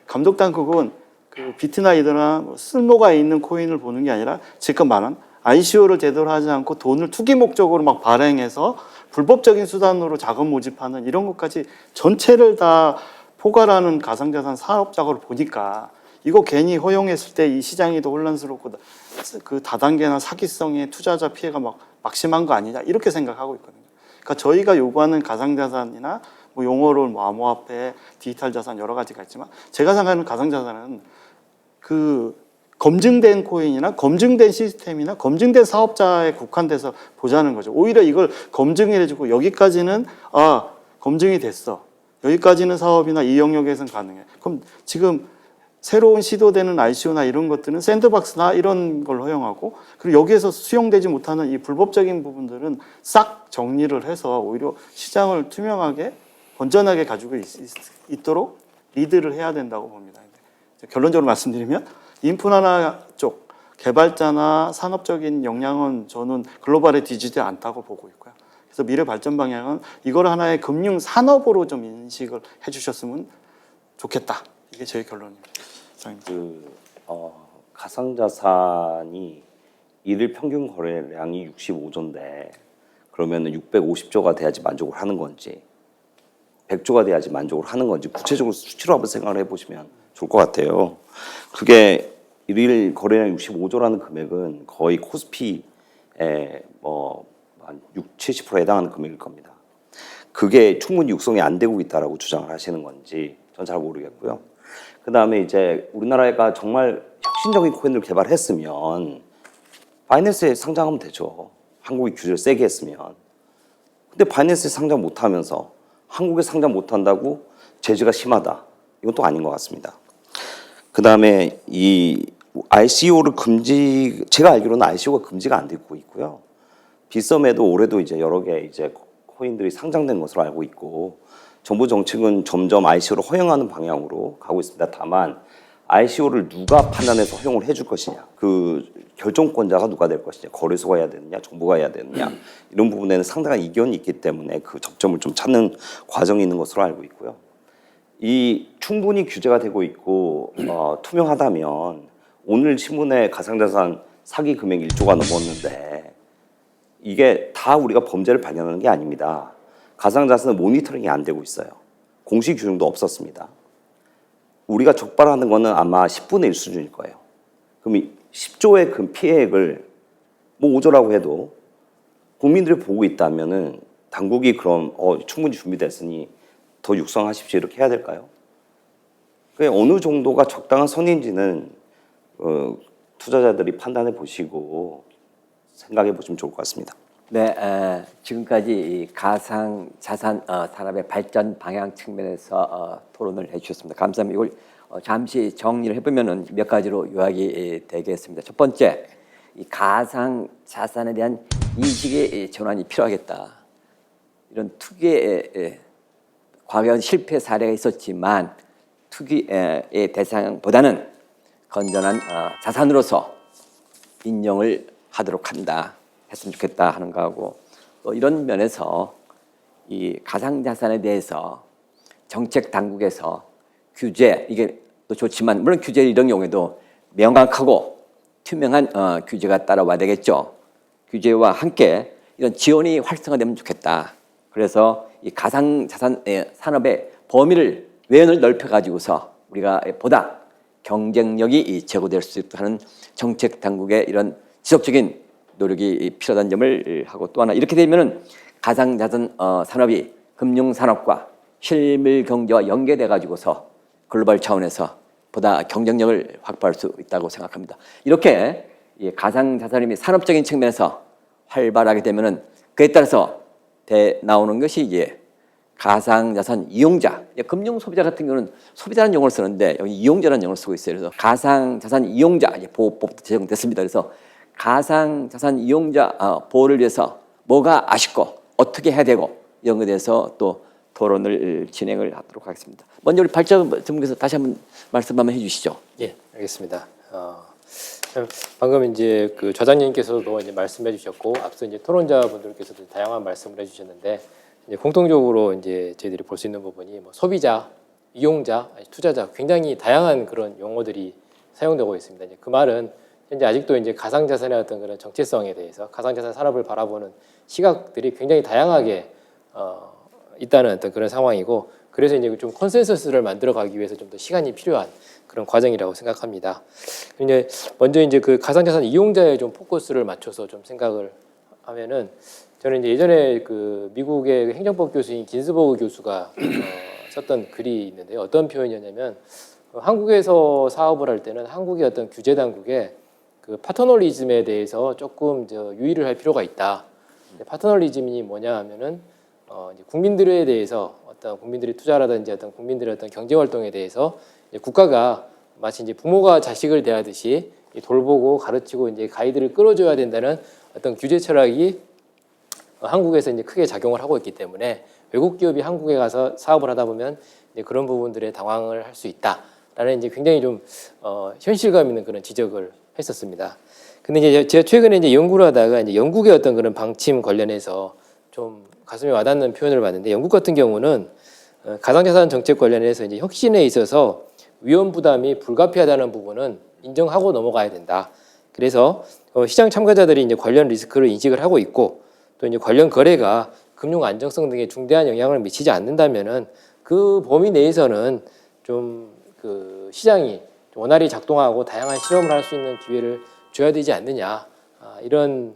감독당국은 그 비트나 이더나 쓸모가 있는 코인을 보는 게 아니라 지금 말한 ICO를 제대로 하지 않고 돈을 투기 목적으로 막 발행해서 불법적인 수단으로 자금 모집하는 이런 것까지 전체를 다 포괄하는 가상자산 사업자로 보니까 이거 괜히 허용했을 때 이 시장이 더 혼란스럽고 그 다단계나 사기성의 투자자 피해가 막 심한 거 아니냐, 이렇게 생각하고 있거든요. 그러니까 저희가 요구하는 가상자산이나 뭐 용어로 뭐 암호화폐, 디지털 자산 여러 가지가 있지만, 제가 생각하는 가상자산은 그 검증된 코인이나 검증된 시스템이나 검증된 사업자에 국한돼서 보자는 거죠. 오히려 이걸 검증을 해주고 여기까지는 검증이 됐어. 여기까지는 사업이나 이 영역에서는 가능해. 그럼 지금 새로운 시도되는 ICO나 이런 것들은 샌드박스나 이런 걸 허용하고, 그리고 여기에서 수용되지 못하는 이 불법적인 부분들은 싹 정리를 해서 오히려 시장을 투명하게 건전하게 가지고 있도록 리드를 해야 된다고 봅니다. 결론적으로 말씀드리면 인프라나 쪽 개발자나 산업적인 역량은 저는 글로벌에 뒤지지 않다고 보고 있고요. 그래서 미래 발전 방향은 이걸 하나의 금융 산업으로 좀 인식을 해주셨으면 좋겠다. 이게 제 결론입니다. 가상자산이 일일 평균 거래량이 65조인데 그러면 650조가 돼야지 만족을 하는 건지 100조가 돼야지 만족을 하는 건지 구체적으로 수치로 한번 생각을 해보시면 좋을 것 같아요. 그게 일일 거래량 65조라는 금액은 거의 코스피의 한 60-70%에 해당하는 금액일 겁니다. 그게 충분히 육성이 안 되고 있다라고 주장을 하시는 건지 전 잘 모르겠고요. 그 다음에 이제 우리나라가 정말 혁신적인 코인을 개발했으면 바이낸스에 상장하면 되죠. 한국이 규제를 세게 했으면. 근데 바이낸스에 상장 못하면서 한국에 상장 못한다고 제재가 심하다. 이건 또 아닌 것 같습니다. 그 다음에 이 ICO를 제가 알기로는 ICO가 금지가 안 되고 있고요. 빗썸에도 올해도 이제 여러 개 이제 코인들이 상장된 것으로 알고 있고, 정부 정책은 점점 ICO를 허용하는 방향으로 가고 있습니다. 다만 ICO를 누가 판단해서 허용을 해줄 것이냐, 그 결정권자가 누가 될 것이냐, 거래소가 해야 되느냐, 정부가 해야 되느냐, 이런 부분에는 상당한 이견이 있기 때문에 그 접점을 좀 찾는 과정이 있는 것으로 알고 있고요. 이 충분히 규제가 되고 있고 투명하다면 오늘 신문에 가상자산 사기 금액 1조가 넘었는데 이게 다 우리가 범죄를 발견하는 게 아닙니다. 가상자산은 모니터링이 안 되고 있어요. 공식 규정도 없었습니다. 우리가 적발하는 거는 아마 10분의 1 수준일 거예요. 그럼 10조의 그 피해액을 뭐 5조라고 해도 국민들이 보고 있다면은 당국이 그럼 충분히 준비됐으니 더 육성하십시오 이렇게 해야 될까요? 어느 정도가 적당한 선인지는 투자자들이 판단해 보시고 생각해 보시면 좋을 것 같습니다. 네, 지금까지 이 가상 자산 산업의 발전 방향 측면에서 토론을 해주셨습니다. 감사합니다. 이걸 잠시 정리를 해보면은 몇 가지로 요약이 되겠습니다. 첫 번째, 이 가상 자산에 대한 인식의 전환이 필요하겠다. 이런 투기의 과거에 실패 사례가 있었지만 투기의 대상보다는 건전한 자산으로서 인정을 하도록 한다. 했으면 좋겠다 하는 거하고, 또 이런 면에서 이 가상자산에 대해서 정책 당국에서 규제, 이게 또 좋지만 물론 규제 이런 경우에도 명확하고 투명한 규제가 따라와야 되겠죠. 규제와 함께 이런 지원이 활성화되면 좋겠다. 그래서 이 가상자산 산업의 범위를 외연을 넓혀가지고서 우리가 보다 경쟁력이 제고될 수 있도록 하는 정책 당국의 이런 지속적인 노력이 필요하다는 점을 하고, 또 하나 이렇게 되면은 가상자산 산업이 금융산업과 실물 경제와 연계돼 가지고서 글로벌 차원에서 보다 경쟁력을 확보할 수 있다고 생각합니다. 이렇게 가상자산이 산업적인 측면에서 활발하게 되면은 그에 따라서 나오는 것이 이제 가상자산 이용자, 금융 소비자 같은 경우는 소비자라는 용어를 쓰는데 여기 이용자라는 용어를 쓰고 있어요. 그래서 가상자산 이용자 보호법도 제정됐습니다. 그래서 가상자산 이용자 보호를 위해서 뭐가 아쉽고 어떻게 해야 되고 이런 것에 대해서 또 토론을 진행을 하도록 하겠습니다. 먼저 우리 발전 전문가께서 다시 한번 말씀 한번 해주시죠. 예, 알겠습니다. 방금 이제 그 좌장님께서도 이제 말씀해 주셨고 앞서 이제 토론자분들께서도 다양한 말씀을 해주셨는데 이제 공통적으로 이제 저희들이 볼 수 있는 부분이 뭐 소비자, 이용자, 투자자 굉장히 다양한 그런 용어들이 사용되고 있습니다. 이제 그 말은 현재 아직도 이제 가상자산의 어떤 그런 정체성에 대해서 가상자산 산업을 바라보는 시각들이 굉장히 다양하게 있다는 어떤 그런 상황이고, 그래서 이제 좀 컨센서스를 만들어가기 위해서 좀 더 시간이 필요한 그런 과정이라고 생각합니다. 이제 먼저 이제 그 가상자산 이용자에 좀 포커스를 맞춰서 좀 생각을 하면은 저는 이제 예전에 그 미국의 행정법 교수인 긴스버그 교수가 썼던 글이 있는데요. 어떤 표현이었냐면 한국에서 사업을 할 때는 한국의 어떤 규제 당국에 그 파터널리즘에 대해서 조금 유의를 할 필요가 있다. 파터널리즘이 뭐냐 하면은 이제 국민들에 대해서 어떤 국민들이 투자라든지 어떤 국민들의 어떤 경제 활동에 대해서 이제 국가가 마치 이제 부모가 자식을 대하듯이 돌보고 가르치고 이제 가이드를 끌어줘야 된다는 어떤 규제 철학이 한국에서 이제 크게 작용을 하고 있기 때문에 외국 기업이 한국에 가서 사업을 하다 보면 이제 그런 부분들에 당황을 할 수 있다라는 이제 굉장히 좀 현실감 있는 그런 지적을 했었습니다. 근데 이제 제가 최근에 이제 연구를 하다가 이제 영국의 어떤 그런 방침 관련해서 좀 가슴에 와닿는 표현을 봤는데 영국 같은 경우는 가상자산 정책 관련해서 이제 혁신에 있어서 위험 부담이 불가피하다는 부분은 인정하고 넘어가야 된다. 그래서 시장 참가자들이 이제 관련 리스크를 인식을 하고 있고 또 이제 관련 거래가 금융 안정성 등에 중대한 영향을 미치지 않는다면은 그 범위 내에서는 좀 그 시장이 원활히 작동하고 다양한 실험을 할 수 있는 기회를 줘야 되지 않느냐 이런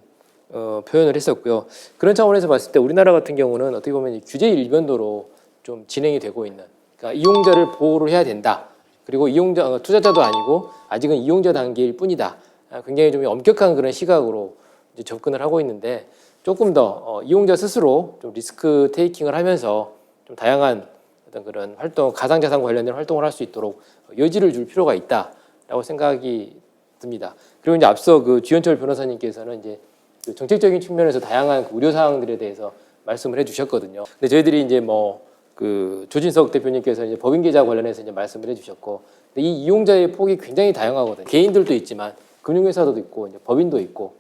표현을 했었고요. 그런 차원에서 봤을 때 우리나라 같은 경우는 어떻게 보면 규제 일변도로 좀 진행이 되고 있는, 그러니까 이용자를 보호를 해야 된다. 그리고 이용자 투자자도 아니고 아직은 이용자 단계일 뿐이다. 굉장히 좀 엄격한 그런 시각으로 이제 접근을 하고 있는데 조금 더 이용자 스스로 좀 리스크 테이킹을 하면서 좀 다양한 어떤 그런 활동, 가상자산 관련된 활동을 할 수 있도록 여지를 줄 필요가 있다라고 생각이 듭니다. 그리고 이제 앞서 그 주현철 변호사님께서는 이제 그 정책적인 측면에서 다양한 그 우려 사항들에 대해서 말씀을 해주셨거든요. 근데 저희들이 이제 뭐 그 조진석 대표님께서 이제 법인 계좌 관련해서 이제 말씀을 해주셨고, 근데 이 이용자의 폭이 굉장히 다양하거든요. 개인들도 있지만 금융회사도 있고 이제 법인도 있고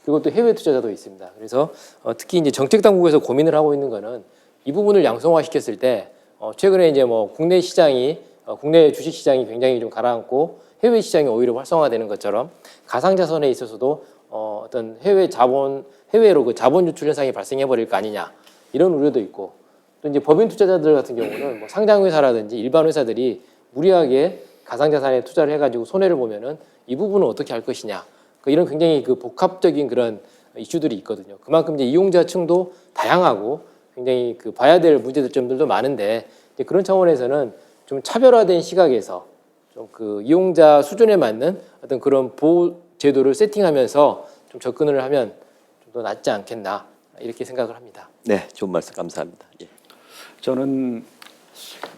그리고 또 해외 투자자도 있습니다. 그래서 특히 이제 정책 당국에서 고민을 하고 있는 거는 이 부분을 양성화시켰을 때 최근에 이제 뭐 국내 시장이 국내 주식 시장이 굉장히 좀 가라앉고 해외 시장이 오히려 활성화되는 것처럼 가상자산에 있어서도 어떤 해외로 그 자본 유출 현상이 발생해 버릴 거 아니냐 이런 우려도 있고, 또 이제 법인 투자자들 같은 경우는 뭐 상장 회사라든지 일반 회사들이 무리하게 가상자산에 투자를 해가지고 손해를 보면은 이 부분은 어떻게 할 것이냐, 이런 굉장히 그 복합적인 그런 이슈들이 있거든요. 그만큼 이제 이용자층도 다양하고 굉장히 그 봐야 될 문제점들도 많은데 이제 그런 차원에서는 좀 차별화된 시각에서 좀 그 이용자 수준에 맞는 어떤 그런 보호 제도를 세팅하면서 좀 접근을 하면 좀 더 낫지 않겠나 이렇게 생각을 합니다. 네, 좋은 말씀 감사합니다. 예. 저는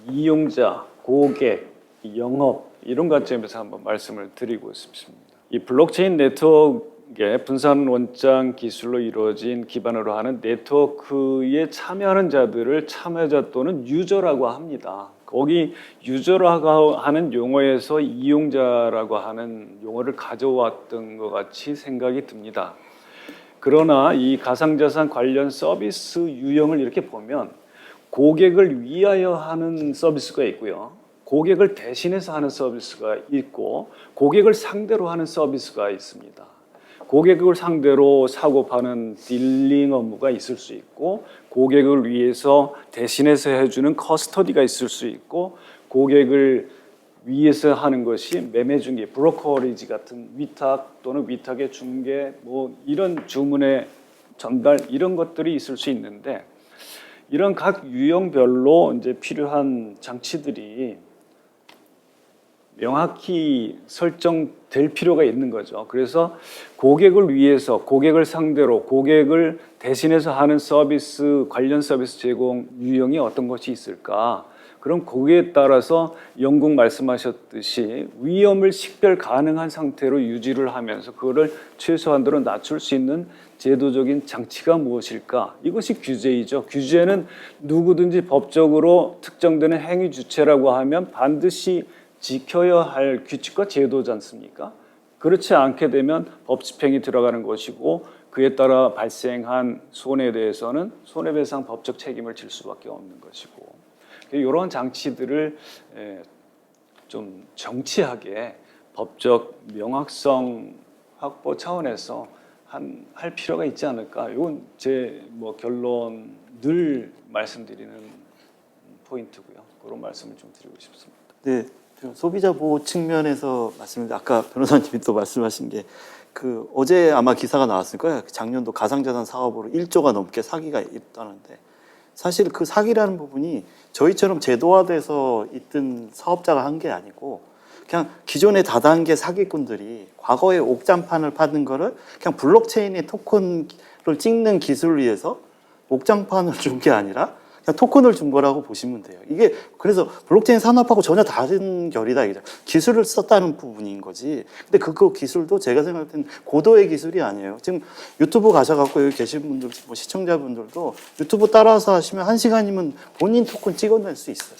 이용자, 고객, 영업 이런 관점에서 한번 말씀을 드리고 싶습니다. 이 블록체인 네트워크의 분산 원장 기술로 이루어진 기반으로 하는 네트워크에 참여하는 자들을 참여자 또는 유저라고 합니다. 거기 유저라고 하는 용어에서 이용자라고 하는 용어를 가져왔던 것 같이 생각이 듭니다. 그러나 이 가상자산 관련 서비스 유형을 이렇게 보면 고객을 위하여 하는 서비스가 있고요. 고객을 대신해서 하는 서비스가 있고 고객을 상대로 하는 서비스가 있습니다. 고객을 상대로 사고 파는 딜링 업무가 있을 수 있고 고객을 위해서 대신해서 해주는 커스터디가 있을 수 있고 고객을 위해서 하는 것이 매매 중개, 브로커리지 같은 위탁 또는 위탁의 중개 뭐 이런 주문의 전달 이런 것들이 있을 수 있는데 이런 각 유형별로 이제 필요한 장치들이 명확히 설정될 필요가 있는 거죠. 그래서 고객을 위해서, 고객을 상대로, 고객을 대신해서 하는 서비스, 관련 서비스 제공 유형이 어떤 것이 있을까? 그럼 거기에 따라서 영국 말씀하셨듯이 위험을 식별 가능한 상태로 유지를 하면서 그거를 최소한도로 낮출 수 있는 제도적인 장치가 무엇일까? 이것이 규제이죠. 규제는 누구든지 법적으로 특정되는 행위 주체라고 하면 반드시 지켜야 할 규칙과 제도지 않습니까? 그렇지 않게 되면 법 집행이 들어가는 것이고 그에 따라 발생한 손해에 대해서는 손해배상 법적 책임을 질 수밖에 없는 것이고 이런 장치들을 좀 정치하게 법적 명확성 확보 차원에서 할 필요가 있지 않을까? 이건 제 뭐 결론 늘 말씀드리는 포인트고요. 그런 말씀을 좀 드리고 싶습니다. 네, 소비자 보호 측면에서 말씀인데 아까 변호사님이 또 말씀하신 게 그 어제 아마 기사가 나왔을 거예요. 작년도 가상자산 사업으로 1조가 넘게 사기가 있다는데 사실 그 사기라는 부분이 저희처럼 제도화돼서 있던 사업자가 한 게 아니고 그냥 기존의 다단계 사기꾼들이 과거에 옥장판을 파는 거를 그냥 블록체인에 토큰을 찍는 기술을 위해서 옥장판을 준 게 아니라 그냥 토큰을 준 거라고 보시면 돼요. 이게 그래서 블록체인 산업하고 전혀 다른 결이다. 이게 기술을 썼다는 부분인 거지. 근데 그 기술도 제가 생각할 때는 고도의 기술이 아니에요. 지금 유튜브 가셔갖고 여기 계신 분들, 뭐 시청자분들도 유튜브 따라서 하시면 1시간이면 본인 토큰 찍어낼 수 있어요.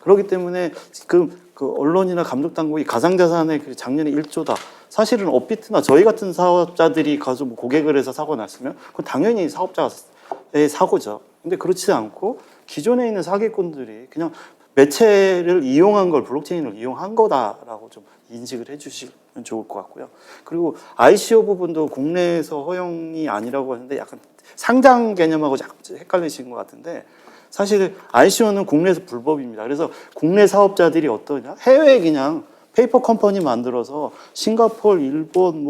그렇기 때문에 그 언론이나 감독 당국이 가상자산의 작년에 1조다. 사실은 업비트나 저희 같은 사업자들이 가서 뭐 고객을 해서 사고 났으면 그건 당연히 사업자의 사고죠. 근데 그렇지 않고 기존에 있는 사기꾼들이 그냥 매체를 이용한 걸 블록체인을 이용한 거다라고 좀 인식을 해주시면 좋을 것 같고요. 그리고 ICO 부분도 국내에서 허용이 아니라고 하는데 약간 상장 개념하고 약간 헷갈리신 것 같은데 사실 ICO는 국내에서 불법입니다. 그래서 국내 사업자들이 어떠냐? 해외에 그냥 페이퍼 컴퍼니 만들어서 싱가포르, 일본,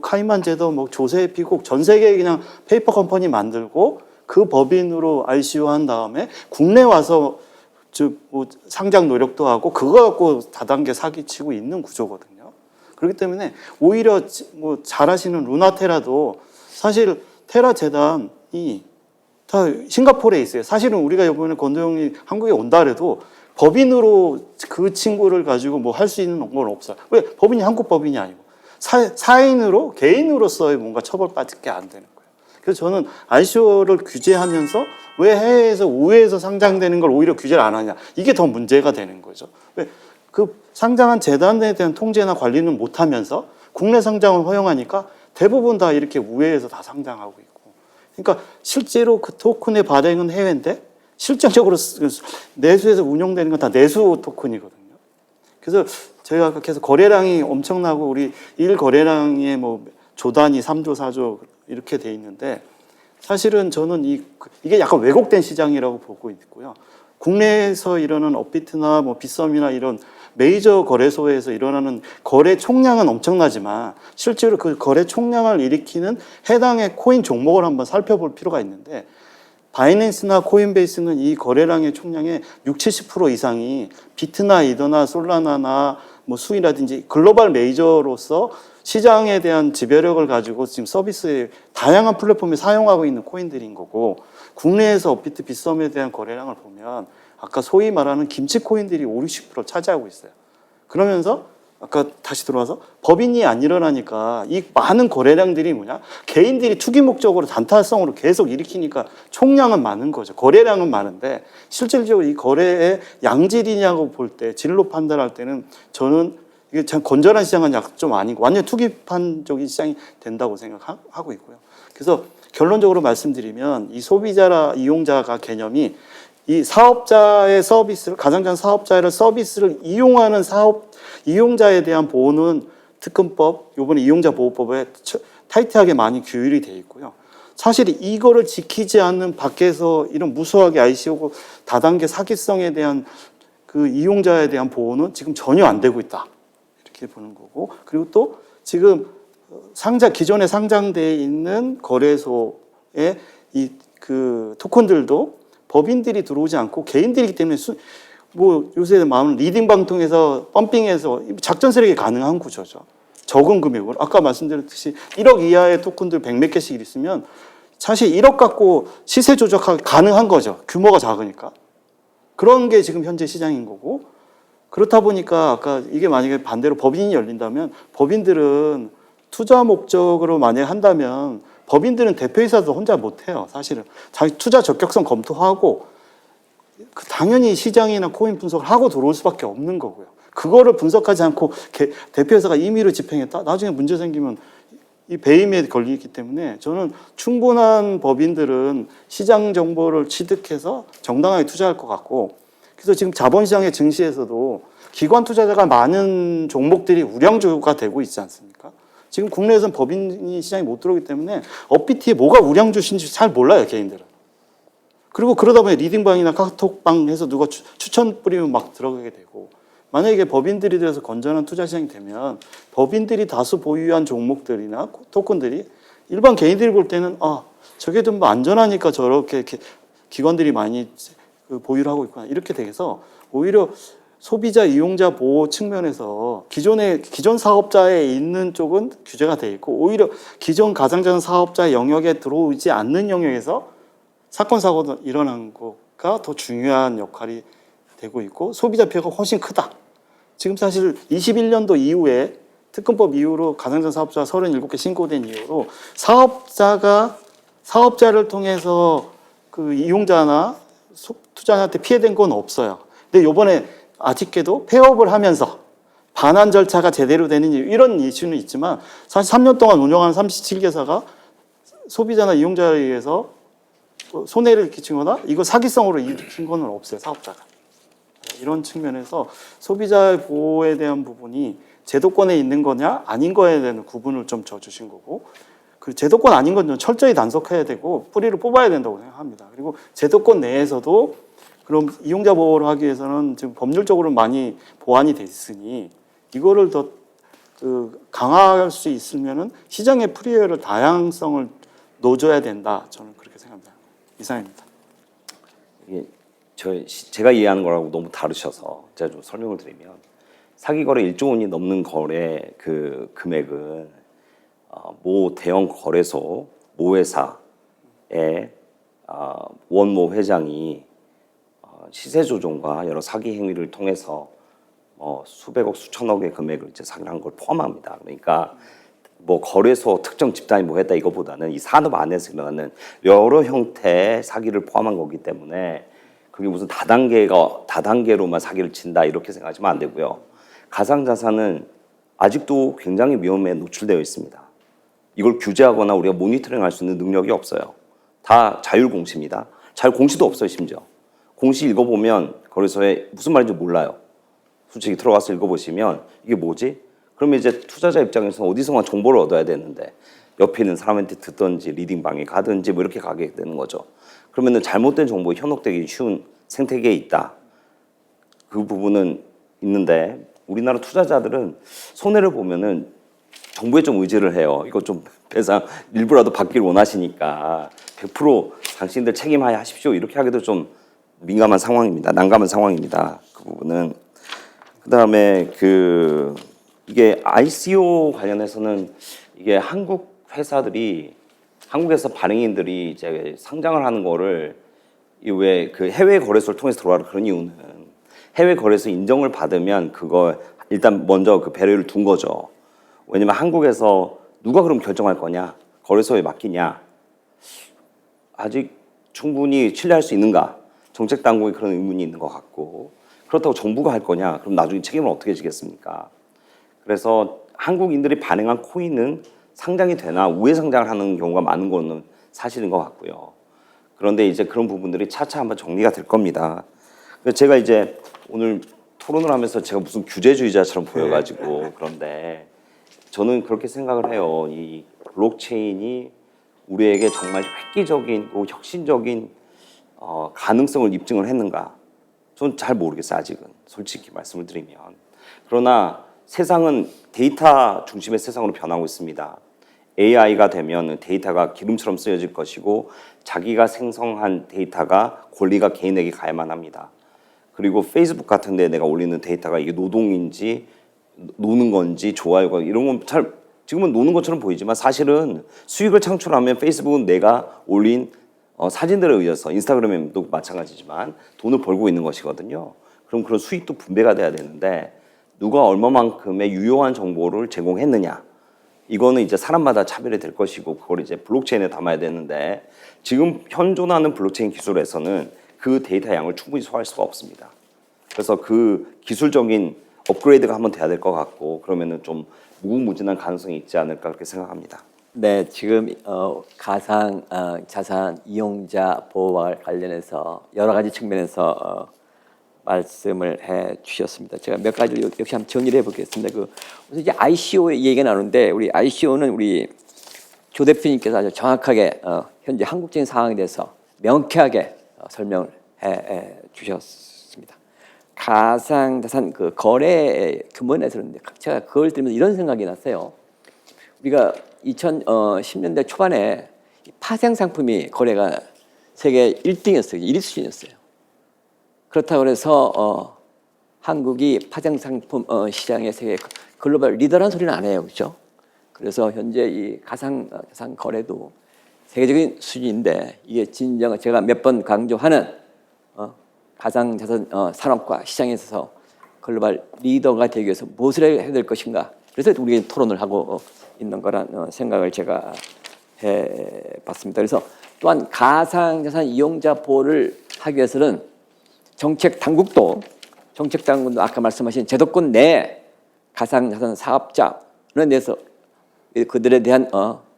카이만 제도, 조세 피국 전 세계에 그냥 페이퍼 컴퍼니 만들고 그 법인으로 ICO 한 다음에 국내 와서 상장 노력도 하고 그거 갖고 다단계 사기치고 있는 구조거든요. 그렇기 때문에 오히려 잘하시는 루나테라도 사실 테라 재단이 다 싱가포르에 있어요. 사실은 우리가 이번에 권도영이 한국에 온다 그래도 법인으로 그 친구를 가지고 뭐 할 수 있는 건 없어요. 왜? 법인이 한국 법인이 아니고 사인으로 개인으로서의 뭔가 처벌받을 게 안 되는 거예요. 그래서 저는 ICO를 규제하면서 왜 해외에서 우회해서 상장되는 걸 오히려 규제를 안 하냐. 이게 더 문제가 되는 거죠. 왜? 그 상장한 재단에 대한 통제나 관리는 못 하면서 국내 상장을 허용하니까 대부분 다 이렇게 우회해서 다 상장하고 있고. 그러니까 실제로 그 토큰의 발행은 해외인데 실질적으로 내수에서 운용되는 건 다 내수 토큰이거든요. 그래서 저희가 아까 계속 거래량이 엄청나고 우리 일 거래량의 조단위 3조, 4조 이렇게 돼 있는데 사실은 저는 이게 약간 왜곡된 시장이라고 보고 있고요. 국내에서 일어나는 업비트나 빗썸이나 이런 메이저 거래소에서 일어나는 거래 총량은 엄청나지만 실제로 그 거래 총량을 일으키는 해당의 코인 종목을 한번 살펴볼 필요가 있는데 바이낸스나 코인베이스는 이 거래량의 총량의 60-70% 이상이 비트나 이더나 솔라나나 수이라든지 글로벌 메이저로서 시장에 대한 지배력을 가지고 지금 서비스에 다양한 플랫폼에 사용하고 있는 코인들인 거고 국내에서 업비트, 빗썸에 대한 거래량을 보면 아까 소위 말하는 김치 코인들이 50-60% 차지하고 있어요. 그러면서 아까 다시 들어와서 법인이 안 일어나니까 이 많은 거래량들이 뭐냐? 개인들이 투기 목적으로 단타성으로 계속 일으키니까 총량은 많은 거죠. 거래량은 많은데 실질적으로 이 거래의 양질이냐고 볼 때 진로 판단할 때는 저는 이게 참 건전한 시장은 좀 아니고 완전 투기판적인 시장이 된다고 생각하고 있고요. 그래서 결론적으로 말씀드리면 이 소비자라 이용자가 개념이 이 사업자의 서비스를 가상자산 사업자의 서비스를 이용하는 이용자에 대한 보호는 특검법, 이번에 이용자 보호법에 타이트하게 많이 규율이 되어 있고요. 사실 이거를 지키지 않는 밖에서 이런 무수하게 ICO고 다단계 사기성에 대한 그 이용자에 대한 보호는 지금 전혀 안 되고 있다. 이렇게 보는 거고. 그리고 또 지금 기존에 상장되어 있는 거래소의 그 토큰들도 법인들이 들어오지 않고 개인들이기 때문에 요새 마음 리딩 방통해서 펌핑해서 작전 세력이 가능한 구조죠. 적은 금액으로. 아까 말씀드렸듯이 1억 이하의 토큰들 100몇 개씩 있으면 사실 1억 갖고 시세 조작하기 가능한 거죠. 규모가 작으니까. 그런 게 지금 현재 시장인 거고 그렇다 보니까 아까 이게 만약에 반대로 법인이 열린다면 법인들은 투자 목적으로 만약에 한다면 법인들은 대표이사도 혼자 못해요. 사실은 자기 투자 적격성 검토하고 당연히 시장이나 코인 분석을 하고 들어올 수밖에 없는 거고요. 그거를 분석하지 않고 대표이사가 임의로 집행했다? 나중에 문제 생기면 이 배임에 걸리기 때문에 저는 충분한 법인들은 시장 정보를 취득해서 정당하게 투자할 것 같고 그래서 지금 자본시장의 증시에서도 기관 투자자가 많은 종목들이 우량주가 되고 있지 않습니까? 지금 국내에서는 법인이 시장에 못 들어오기 때문에 업비트에 뭐가 우량주신지 잘 몰라요, 개인들은. 그리고 그러다 보니 리딩방이나 카톡방 해서 누가 추천 뿌리면 막 들어가게 되고 만약에 법인들이 들어서 건전한 투자 시장이 되면 법인들이 다수 보유한 종목들이나 토큰들이 일반 개인들이 볼 때는 저게 좀 뭐 안전하니까 저렇게 이렇게 기관들이 많이 그 보유를 하고 있구나 이렇게 돼서 오히려 소비자 이용자 보호 측면에서 기존 사업자에 있는 쪽은 규제가 돼 있고 오히려 기존 가상자산 사업자 영역에 들어오지 않는 영역에서 사건 사고가 일어난 거가 더 중요한 역할이 되고 있고 소비자 피해가 훨씬 크다. 지금 사실 21년도 이후에 특검법 이후로 가상자산 사업자 37개 신고된 이후로 사업자를 통해서 그 이용자나 투자자한테 피해된 건 없어요. 근데 이번에 아쉽게도 폐업을 하면서 반환 절차가 제대로 되는 이런 이슈는 있지만 사실 3년 동안 운영한 37개사가 소비자나 이용자에 의해서 손해를 끼치거나 이거 사기성으로 일으킨 건 없어요, 사업자가. 이런 측면에서 소비자 보호에 대한 부분이 제도권에 있는 거냐 아닌 거에 대한 구분을 좀 져주신 거고 그 제도권 아닌 건 좀 철저히 단속해야 되고 뿌리를 뽑아야 된다고 생각합니다. 그리고 제도권 내에서도 그럼 이용자 보호를 하기 위해서는 지금 법률적으로 많이 보완이 돼 있으니 이거를 더 강화할 수 있으면은 시장의 프리웨어를 다양성을 놓줘야 된다. 저는 그렇게 생각합니다. 이상입니다. 이게 제가 이해하는 거라고 너무 다르셔서 제가 좀 설명을 드리면 사기 거래 1조 원이 넘는 거래 그 금액은 모 대형 거래소 모 회사의 원모 회장이 시세 조종과 여러 사기 행위를 통해서 수백억 수천억의 금액을 이제 사기를 한 걸 포함합니다. 그러니까 뭐 거래소 특정 집단이 뭐 했다 이거보다는 이 산업 안에서 일어나는 여러 형태의 사기를 포함한 거기 때문에 그게 무슨 다단계로만 사기를 친다 이렇게 생각하시면 안 되고요. 가상자산은 아직도 굉장히 위험에 노출되어 있습니다. 이걸 규제하거나 우리가 모니터링할 수 있는 능력이 없어요. 다 자율공시입니다. 자율공시도 없어요, 심지어. 공시 읽어보면 거래소에 무슨 말인지 몰라요. 솔직히 들어가서 읽어보시면 이게 뭐지? 그러면 이제 투자자 입장에서는 어디선가 정보를 얻어야 되는데 옆에 있는 사람한테 듣든지 리딩방에 가든지 뭐 이렇게 가게 되는 거죠. 그러면은 잘못된 정보에 현혹되기 쉬운 생태계에 있다. 그 부분은 있는데 우리나라 투자자들은 손해를 보면은 정부에 좀 의지를 해요. 이거 좀 배상 일부라도 받기를 원하시니까 100% 당신들 책임하에 하십시오. 이렇게 하기도 좀 민감한 상황입니다. 난감한 상황입니다. 그 부분은. 그다음에 이게 ICO 관련해서는 이게 한국 회사들이 한국에서 발행인들이 이제 상장을 하는 거를 왜 그 해외 거래소를 통해서 들어가는 그런 이유는 해외 거래소 인정을 받으면 그거 일단 먼저 그 배려를 둔 거죠. 왜냐면 한국에서 누가 그럼 결정할 거냐? 거래소에 맡기냐? 아직 충분히 신뢰할 수 있는가? 정책 당국에 그런 의문이 있는 것 같고 그렇다고 정부가 할 거냐? 그럼 나중에 책임을 어떻게 지겠습니까? 그래서 한국인들이 발행한 코인은 상장이 되나 우회 상장을 하는 경우가 많은 거는 사실인 것 같고요. 그런데 이제 그런 부분들이 차차 한번 정리가 될 겁니다. 그래서 제가 이제 오늘 토론을 하면서 제가 무슨 규제주의자처럼 보여가지고 그런데 저는 그렇게 생각을 해요. 이 블록체인이 우리에게 정말 획기적인, 혁신적인 가능성을 입증을 했는가? 전 잘 모르겠어요. 아직은 솔직히 말씀을 드리면. 그러나 세상은 데이터 중심의 세상으로 변하고 있습니다. AI가 되면 데이터가 기름처럼 쓰여질 것이고 자기가 생성한 데이터가 권리가 개인에게 가야만 합니다. 그리고 페이스북 같은 데 내가 올리는 데이터가 이게 노동인지 노는 건지 좋아요가 이런 건 잘 지금은 노는 것처럼 보이지만 사실은 수익을 창출하면 페이스북은 내가 올린 사진들에 의해서 인스타그램도 마찬가지지만 돈을 벌고 있는 것이거든요. 그럼 그런 수익도 분배가 돼야 되는데 누가 얼마만큼의 유효한 정보를 제공했느냐 이거는 이제 사람마다 차별이 될 것이고 그걸 이제 블록체인에 담아야 되는데 지금 현존하는 블록체인 기술에서는 그 데이터 양을 충분히 소화할 수가 없습니다. 그래서 그 기술적인 업그레이드가 한번 돼야 될 것 같고 그러면은 좀 무궁무진한 가능성이 있지 않을까 그렇게 생각합니다. 네, 지금 가상 자산 이용자 보호와 관련해서 여러 가지 측면에서 말씀을 해 주셨습니다. 제가 몇 가지를 역시 한번 정리를 해보겠습니다. 우선 이제 ICO 얘기가 나오는데 우리 ICO는 우리 조 대표님께서 아주 정확하게 현재 한국적인 상황에 대해서 명쾌하게 설명을 해 주셨습니다. 가상자산 그 거래 규모에서는 제가 그걸 들으면서 이런 생각이 났어요. 우리가 2010년대 초반에 파생 상품이 거래가 세계 1등이었어요. 1위 수준이었어요. 그렇다고 해서 한국이 파생 상품 시장의 세계 글로벌 리더라는 소리는 안 해요. 그렇죠? 그래서 현재 이 가상자산 거래도 세계적인 수준인데 이게 진정 제가 몇 번 강조하는 가상자산 산업과 시장에 있어서 글로벌 리더가 되기 위해서 무엇을 해야 될 것인가. 그래서 우리 토론을 하고 있는 거란 생각을 제가 해봤습니다. 그래서 또한 가상자산 이용자 보호를 하기 위해서는 정책 당국도 아까 말씀하신 제도권 내 가상자산 사업자에 대해서 그들에 대한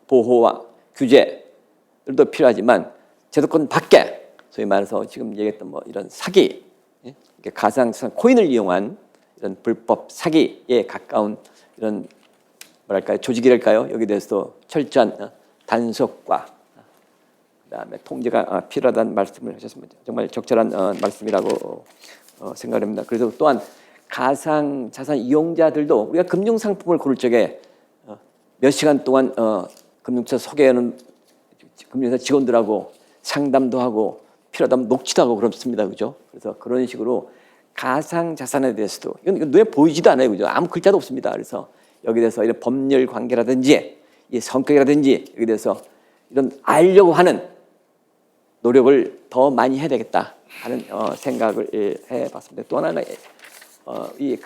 보호와 규제들도 필요하지만 제도권 밖에 소위 말해서 지금 얘기했던 뭐 이런 사기, 가상자산 코인을 이용한 이런 불법 사기에 가까운 이런 뭐랄까요 조직이랄까요 여기에 대해서도 철저한 단속과 그다음에 통제가 필요하다는 말씀을 하셨습니다. 정말 적절한 말씀이라고 생각합니다. 그래서 또한 가상자산 이용자들도 우리가 금융상품을 고를 적에 몇 시간 동안 금융사 소개하는 금융사 직원들하고 상담도 하고 필요하다면 녹취도 하고 그렇습니다. 그죠? 그래서 그런 식으로 가상자산에 대해서도 이건 눈에 보이지도 않아요. 그죠? 아무 글자도 없습니다. 그래서 여기에 대해서 이런 법률 관계라든지 이 성격이라든지 여기에 대해서 이런 알려고 하는 노력을 더 많이 해야 되겠다 하는 생각을 해봤습니다. 또 하나는 이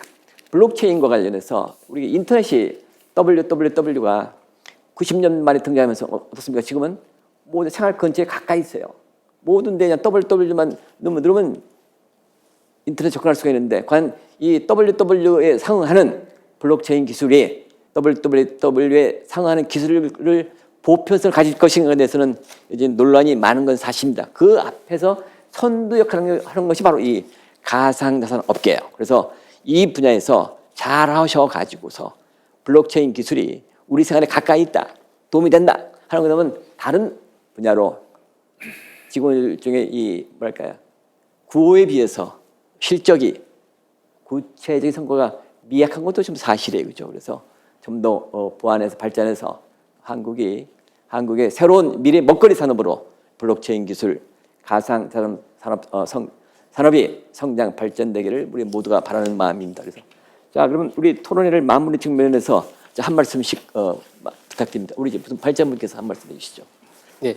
블록체인과 관련해서 우리 인터넷이 www가 90년 만에 등장하면서 어떻습니까? 지금은 모든 생활 근처에 가까이 있어요. 모든 데 그냥 www만 누르면 인터넷 접근할 수가 있는데 과연 이 www에 상응하는 블록체인 기술이 www에 상응하는 기술을 보편성을 가질 것인가에 대해서는 이제 논란이 많은 건 사실입니다. 그 앞에서 선두 역할을 하는 것이 바로 이 가상자산 업계예요. 그래서 이 분야에서 잘 하셔가지고서 블록체인 기술이 우리 생활에 가까이 있다, 도움이 된다 하는 거라면 다른 분야로 직원 중에 이 뭐랄까요 구호에 비해서 실적이 구체적인 성과가 미약한 것도 좀 사실이에요, 그죠? 그래서 좀 더 보완해서 발전해서 한국의 새로운 미래 먹거리 산업으로 블록체인 기술, 가상자산 산업이 성장 발전되기를 우리 모두가 바라는 마음입니다. 그래서 자 그러면 우리 토론회를 마무리 측면에서 한 말씀씩 부탁드립니다. 우리 무슨 발전분께서 한 말씀 해주시죠. 네,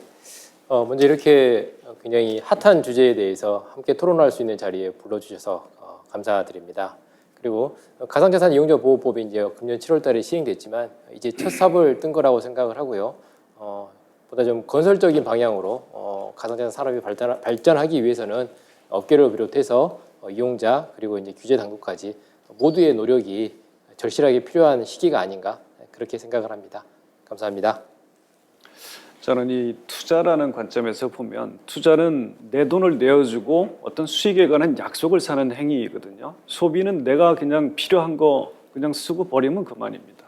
먼저 이렇게 굉장히 핫한 주제에 대해서 함께 토론할 수 있는 자리에 불러주셔서 감사드립니다. 그리고 가상자산 이용자 보호법이 이제 금년 7월달에 시행됐지만 이제 첫 삽을 뜬 거라고 생각을 하고요. 보다 좀 건설적인 방향으로 가상자산 산업이 발전하기 위해서는 업계를 비롯해서 이용자 그리고 이제 규제 당국까지 모두의 노력이 절실하게 필요한 시기가 아닌가 그렇게 생각을 합니다. 감사합니다. 저는 이 투자라는 관점에서 보면 투자는 내 돈을 내어주고 어떤 수익에 관한 약속을 사는 행위이거든요. 소비는 내가 그냥 필요한 거 그냥 쓰고 버리면 그만입니다.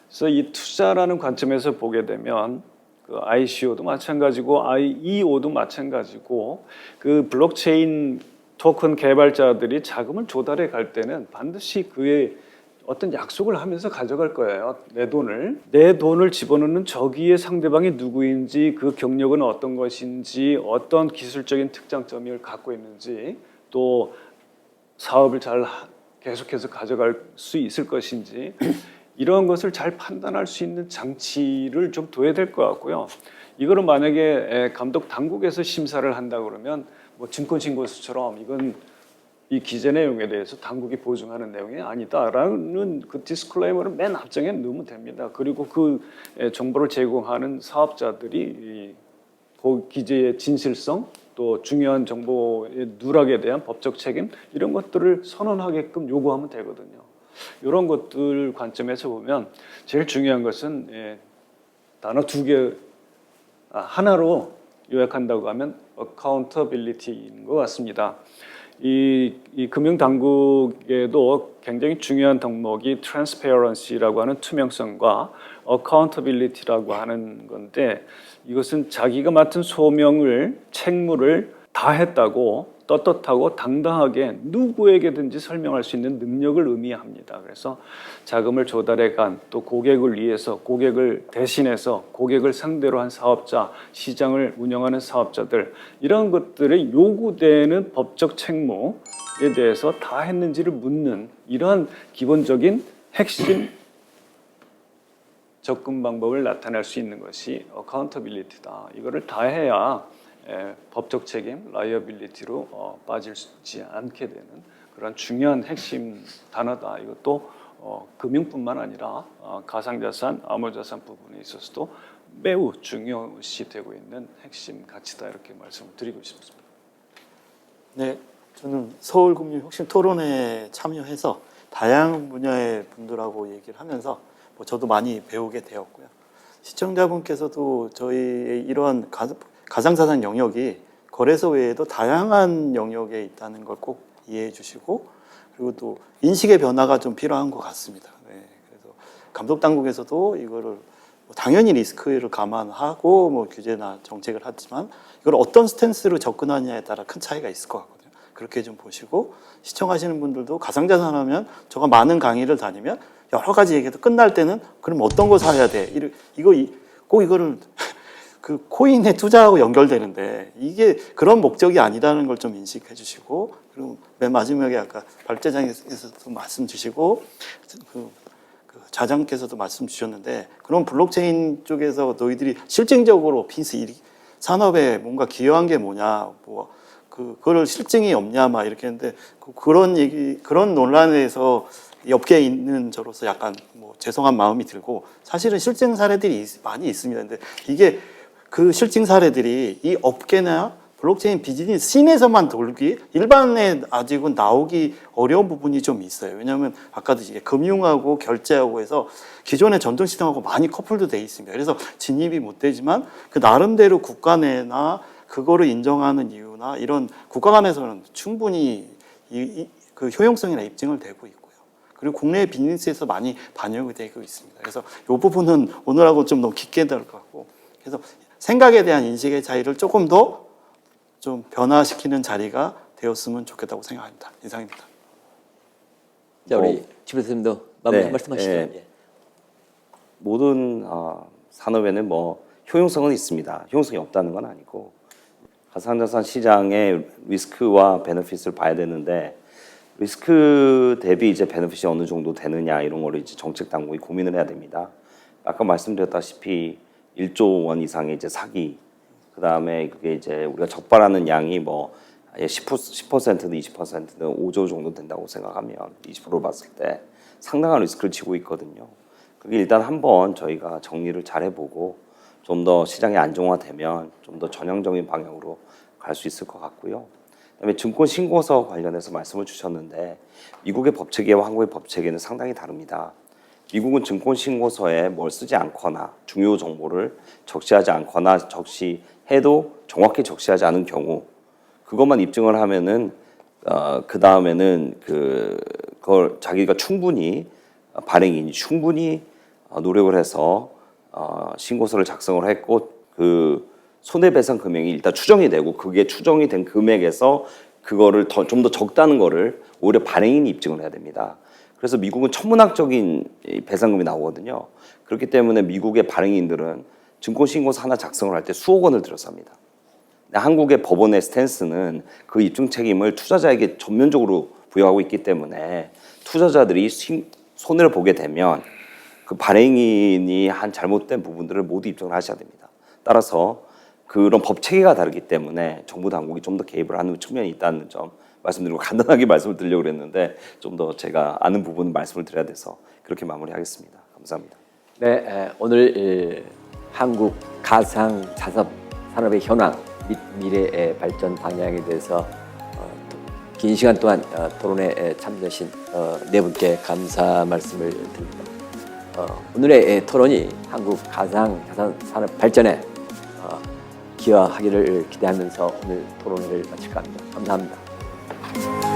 그래서 이 투자라는 관점에서 보게 되면 그 ICO도 마찬가지고 IEO도 마찬가지고 그 블록체인 토큰 개발자들이 자금을 조달해 갈 때는 반드시 그의 어떤 약속을 하면서 가져갈 거예요. 내 돈을 집어넣는 저기에 상대방이 누구인지 그 경력은 어떤 것인지 어떤 기술적인 특장점을 갖고 있는지 또 사업을 잘 계속해서 가져갈 수 있을 것인지 이런 것을 잘 판단할 수 있는 장치를 좀 둬야 될 것 같고요. 이거를 만약에 감독 당국에서 심사를 한다 그러면 뭐 증권신고서처럼 이건 이 기재 내용에 대해서 당국이 보증하는 내용이 아니다라는 그 디스클레이머를 맨 앞장에 넣으면 됩니다. 그리고 그 정보를 제공하는 사업자들이 그 기재의 진실성 또 중요한 정보의 누락에 대한 법적 책임 이런 것들을 선언하게끔 요구하면 되거든요. 이런 것들 관점에서 보면 제일 중요한 것은 단어 두 개 하나로 요약한다고 하면 accountability인 것 같습니다. 이 금융 당국에도 굉장히 중요한 덕목이 transparency라고 하는 투명성과 accountability라고 하는 건데 이것은 자기가 맡은 소명을 책무를 다 했다고 떳떳하고 당당하게 누구에게든지 설명할 수 있는 능력을 의미합니다. 그래서 자금을 조달해 간 또 고객을 위해서 고객을 대신해서 고객을 상대로 한 사업자, 시장을 운영하는 사업자들 이런 것들의 요구되는 법적 책무에 대해서 다 했는지를 묻는 이러한 기본적인 핵심 접근 방법을 나타낼 수 있는 것이 어카운터빌리티다. 이거를 다 해야 법적 책임, 라이어빌리티로 빠지지 않게 되는 그런 중요한 핵심 단어다. 이것도 금융뿐만 아니라 가상자산, 암호자산 부분에 있어서도 매우 중요시되고 있는 핵심 가치다. 이렇게 말씀을 드리고 싶습니다. 네, 저는 서울금융혁신토론회에 참여해서 다양한 분야의 분들하고 얘기를 하면서 저도 많이 배우게 되었고요. 시청자분께서도 저희의 이러한 가상자산 영역이 거래소 외에도 다양한 영역에 있다는 걸 꼭 이해해 주시고, 그리고 또 인식의 변화가 좀 필요한 것 같습니다. 네, 그래서 감독당국에서도 이거를 당연히 리스크를 감안하고 규제나 정책을 하지만 이걸 어떤 스탠스로 접근하느냐에 따라 큰 차이가 있을 것 같거든요. 그렇게 좀 보시고, 시청하시는 분들도 가상자산 하면 저가 많은 강의를 다니면 여러 가지 얘기해도 끝날 때는 그럼 어떤 거 사야 돼? 꼭 이거를 그 코인에 투자하고 연결되는데 이게 그런 목적이 아니라는 걸 좀 인식해 주시고, 그리고 맨 마지막에 아까 발제장에서도 말씀 주시고 그 자장께서도 말씀 주셨는데, 그런 블록체인 쪽에서 너희들이 실증적으로 산업에 뭔가 기여한 게 뭐냐, 그거를 실증이 없냐 막 이렇게 했는데, 그런 논란에서 업계에 있는 저로서 약간 죄송한 마음이 들고, 사실은 실증 사례들이 많이 있습니다. 근데 이게 그 실증 사례들이 이 업계나 블록체인 비즈니스 씬에서만 돌기, 일반에 아직은 나오기 어려운 부분이 좀 있어요. 왜냐하면 아까도 이게 금융하고 결제하고 해서 기존의 전통 시스템하고 많이 커플도 돼 있습니다. 그래서 진입이 못 되지만 그 나름대로 국가 내나 그거를 인정하는 이유나 이런 국가 간에서는 충분히 그 효용성이나 입증을 되고 있고요. 그리고 국내 비즈니스에서 많이 반영이 되고 있습니다. 그래서 이 부분은 오늘하고 좀 너무 깊게 될 것 같고, 그래서 생각에 대한 인식의 차이를 조금 더 좀 변화시키는 자리가 되었으면 좋겠다고 생각합니다. 이상입니다. 자, 우리 지표 선생님도 마무리 말씀하시죠. 예. 모든 산업에는 효용성은 있습니다. 효용성이 없다는 건 아니고, 가상자산 시장의 리스크와 베네핏을 봐야 되는데, 리스크 대비 이제 베네핏이 어느 정도 되느냐 이런 거를 이제 정책 당국이 고민을 해야 됩니다. 아까 말씀드렸다시피 1조 원 이상의 이제 사기, 그 다음에 그게 이제 우리가 적발하는 양이 10%든 20%든 5조 정도 된다고 생각하면 20%로 봤을 때 상당한 리스크를 지고 있거든요. 그게 일단 한번 저희가 정리를 잘 해보고 좀 더 시장이 안정화되면 좀 더 전향적인 방향으로 갈 수 있을 것 같고요. 그다음에 증권 신고서 관련해서 말씀을 주셨는데, 미국의 법체계와 한국의 법체계는 상당히 다릅니다. 미국은 증권 신고서에 뭘 쓰지 않거나 중요 정보를 적시하지 않거나 적시해도 정확히 적시하지 않은 경우, 그것만 입증을 하면은 그 다음에는 그걸 자기가 충분히 발행인이 충분히 노력을 해서 신고서를 작성을 했고, 그 손해배상 금액이 일단 추정이 되고, 그게 추정이 된 금액에서 그거를 좀 더 적다는 거를 오히려 발행인이 입증을 해야 됩니다. 그래서 미국은 천문학적인 배상금이 나오거든요. 그렇기 때문에 미국의 발행인들은 증권신고서 하나 작성을 할 때 수억 원을 들여서 합니다. 한국의 법원의 스탠스는 그 입증 책임을 투자자에게 전면적으로 부여하고 있기 때문에 투자자들이 손해를 보게 되면 그 발행인이 한 잘못된 부분들을 모두 입증을 하셔야 됩니다. 따라서 그런 법 체계가 다르기 때문에 정부 당국이 좀 더 개입을 하는 측면이 있다는 점 말씀드리고, 간단하게 말씀을 드리려고 그랬는데 좀 더 제가 아는 부분 말씀을 드려야 돼서 그렇게 마무리하겠습니다. 감사합니다. 네, 오늘 한국 가상 자산 산업의 현황 및 미래의 발전 방향에 대해서 긴 시간 동안 토론에 참여하신 네 분께 감사 말씀을 드립니다. 오늘의 토론이 한국 가상 자산 산업 발전에 기여하기를 기대하면서 오늘 토론회를 마칠까 합니다. 감사합니다.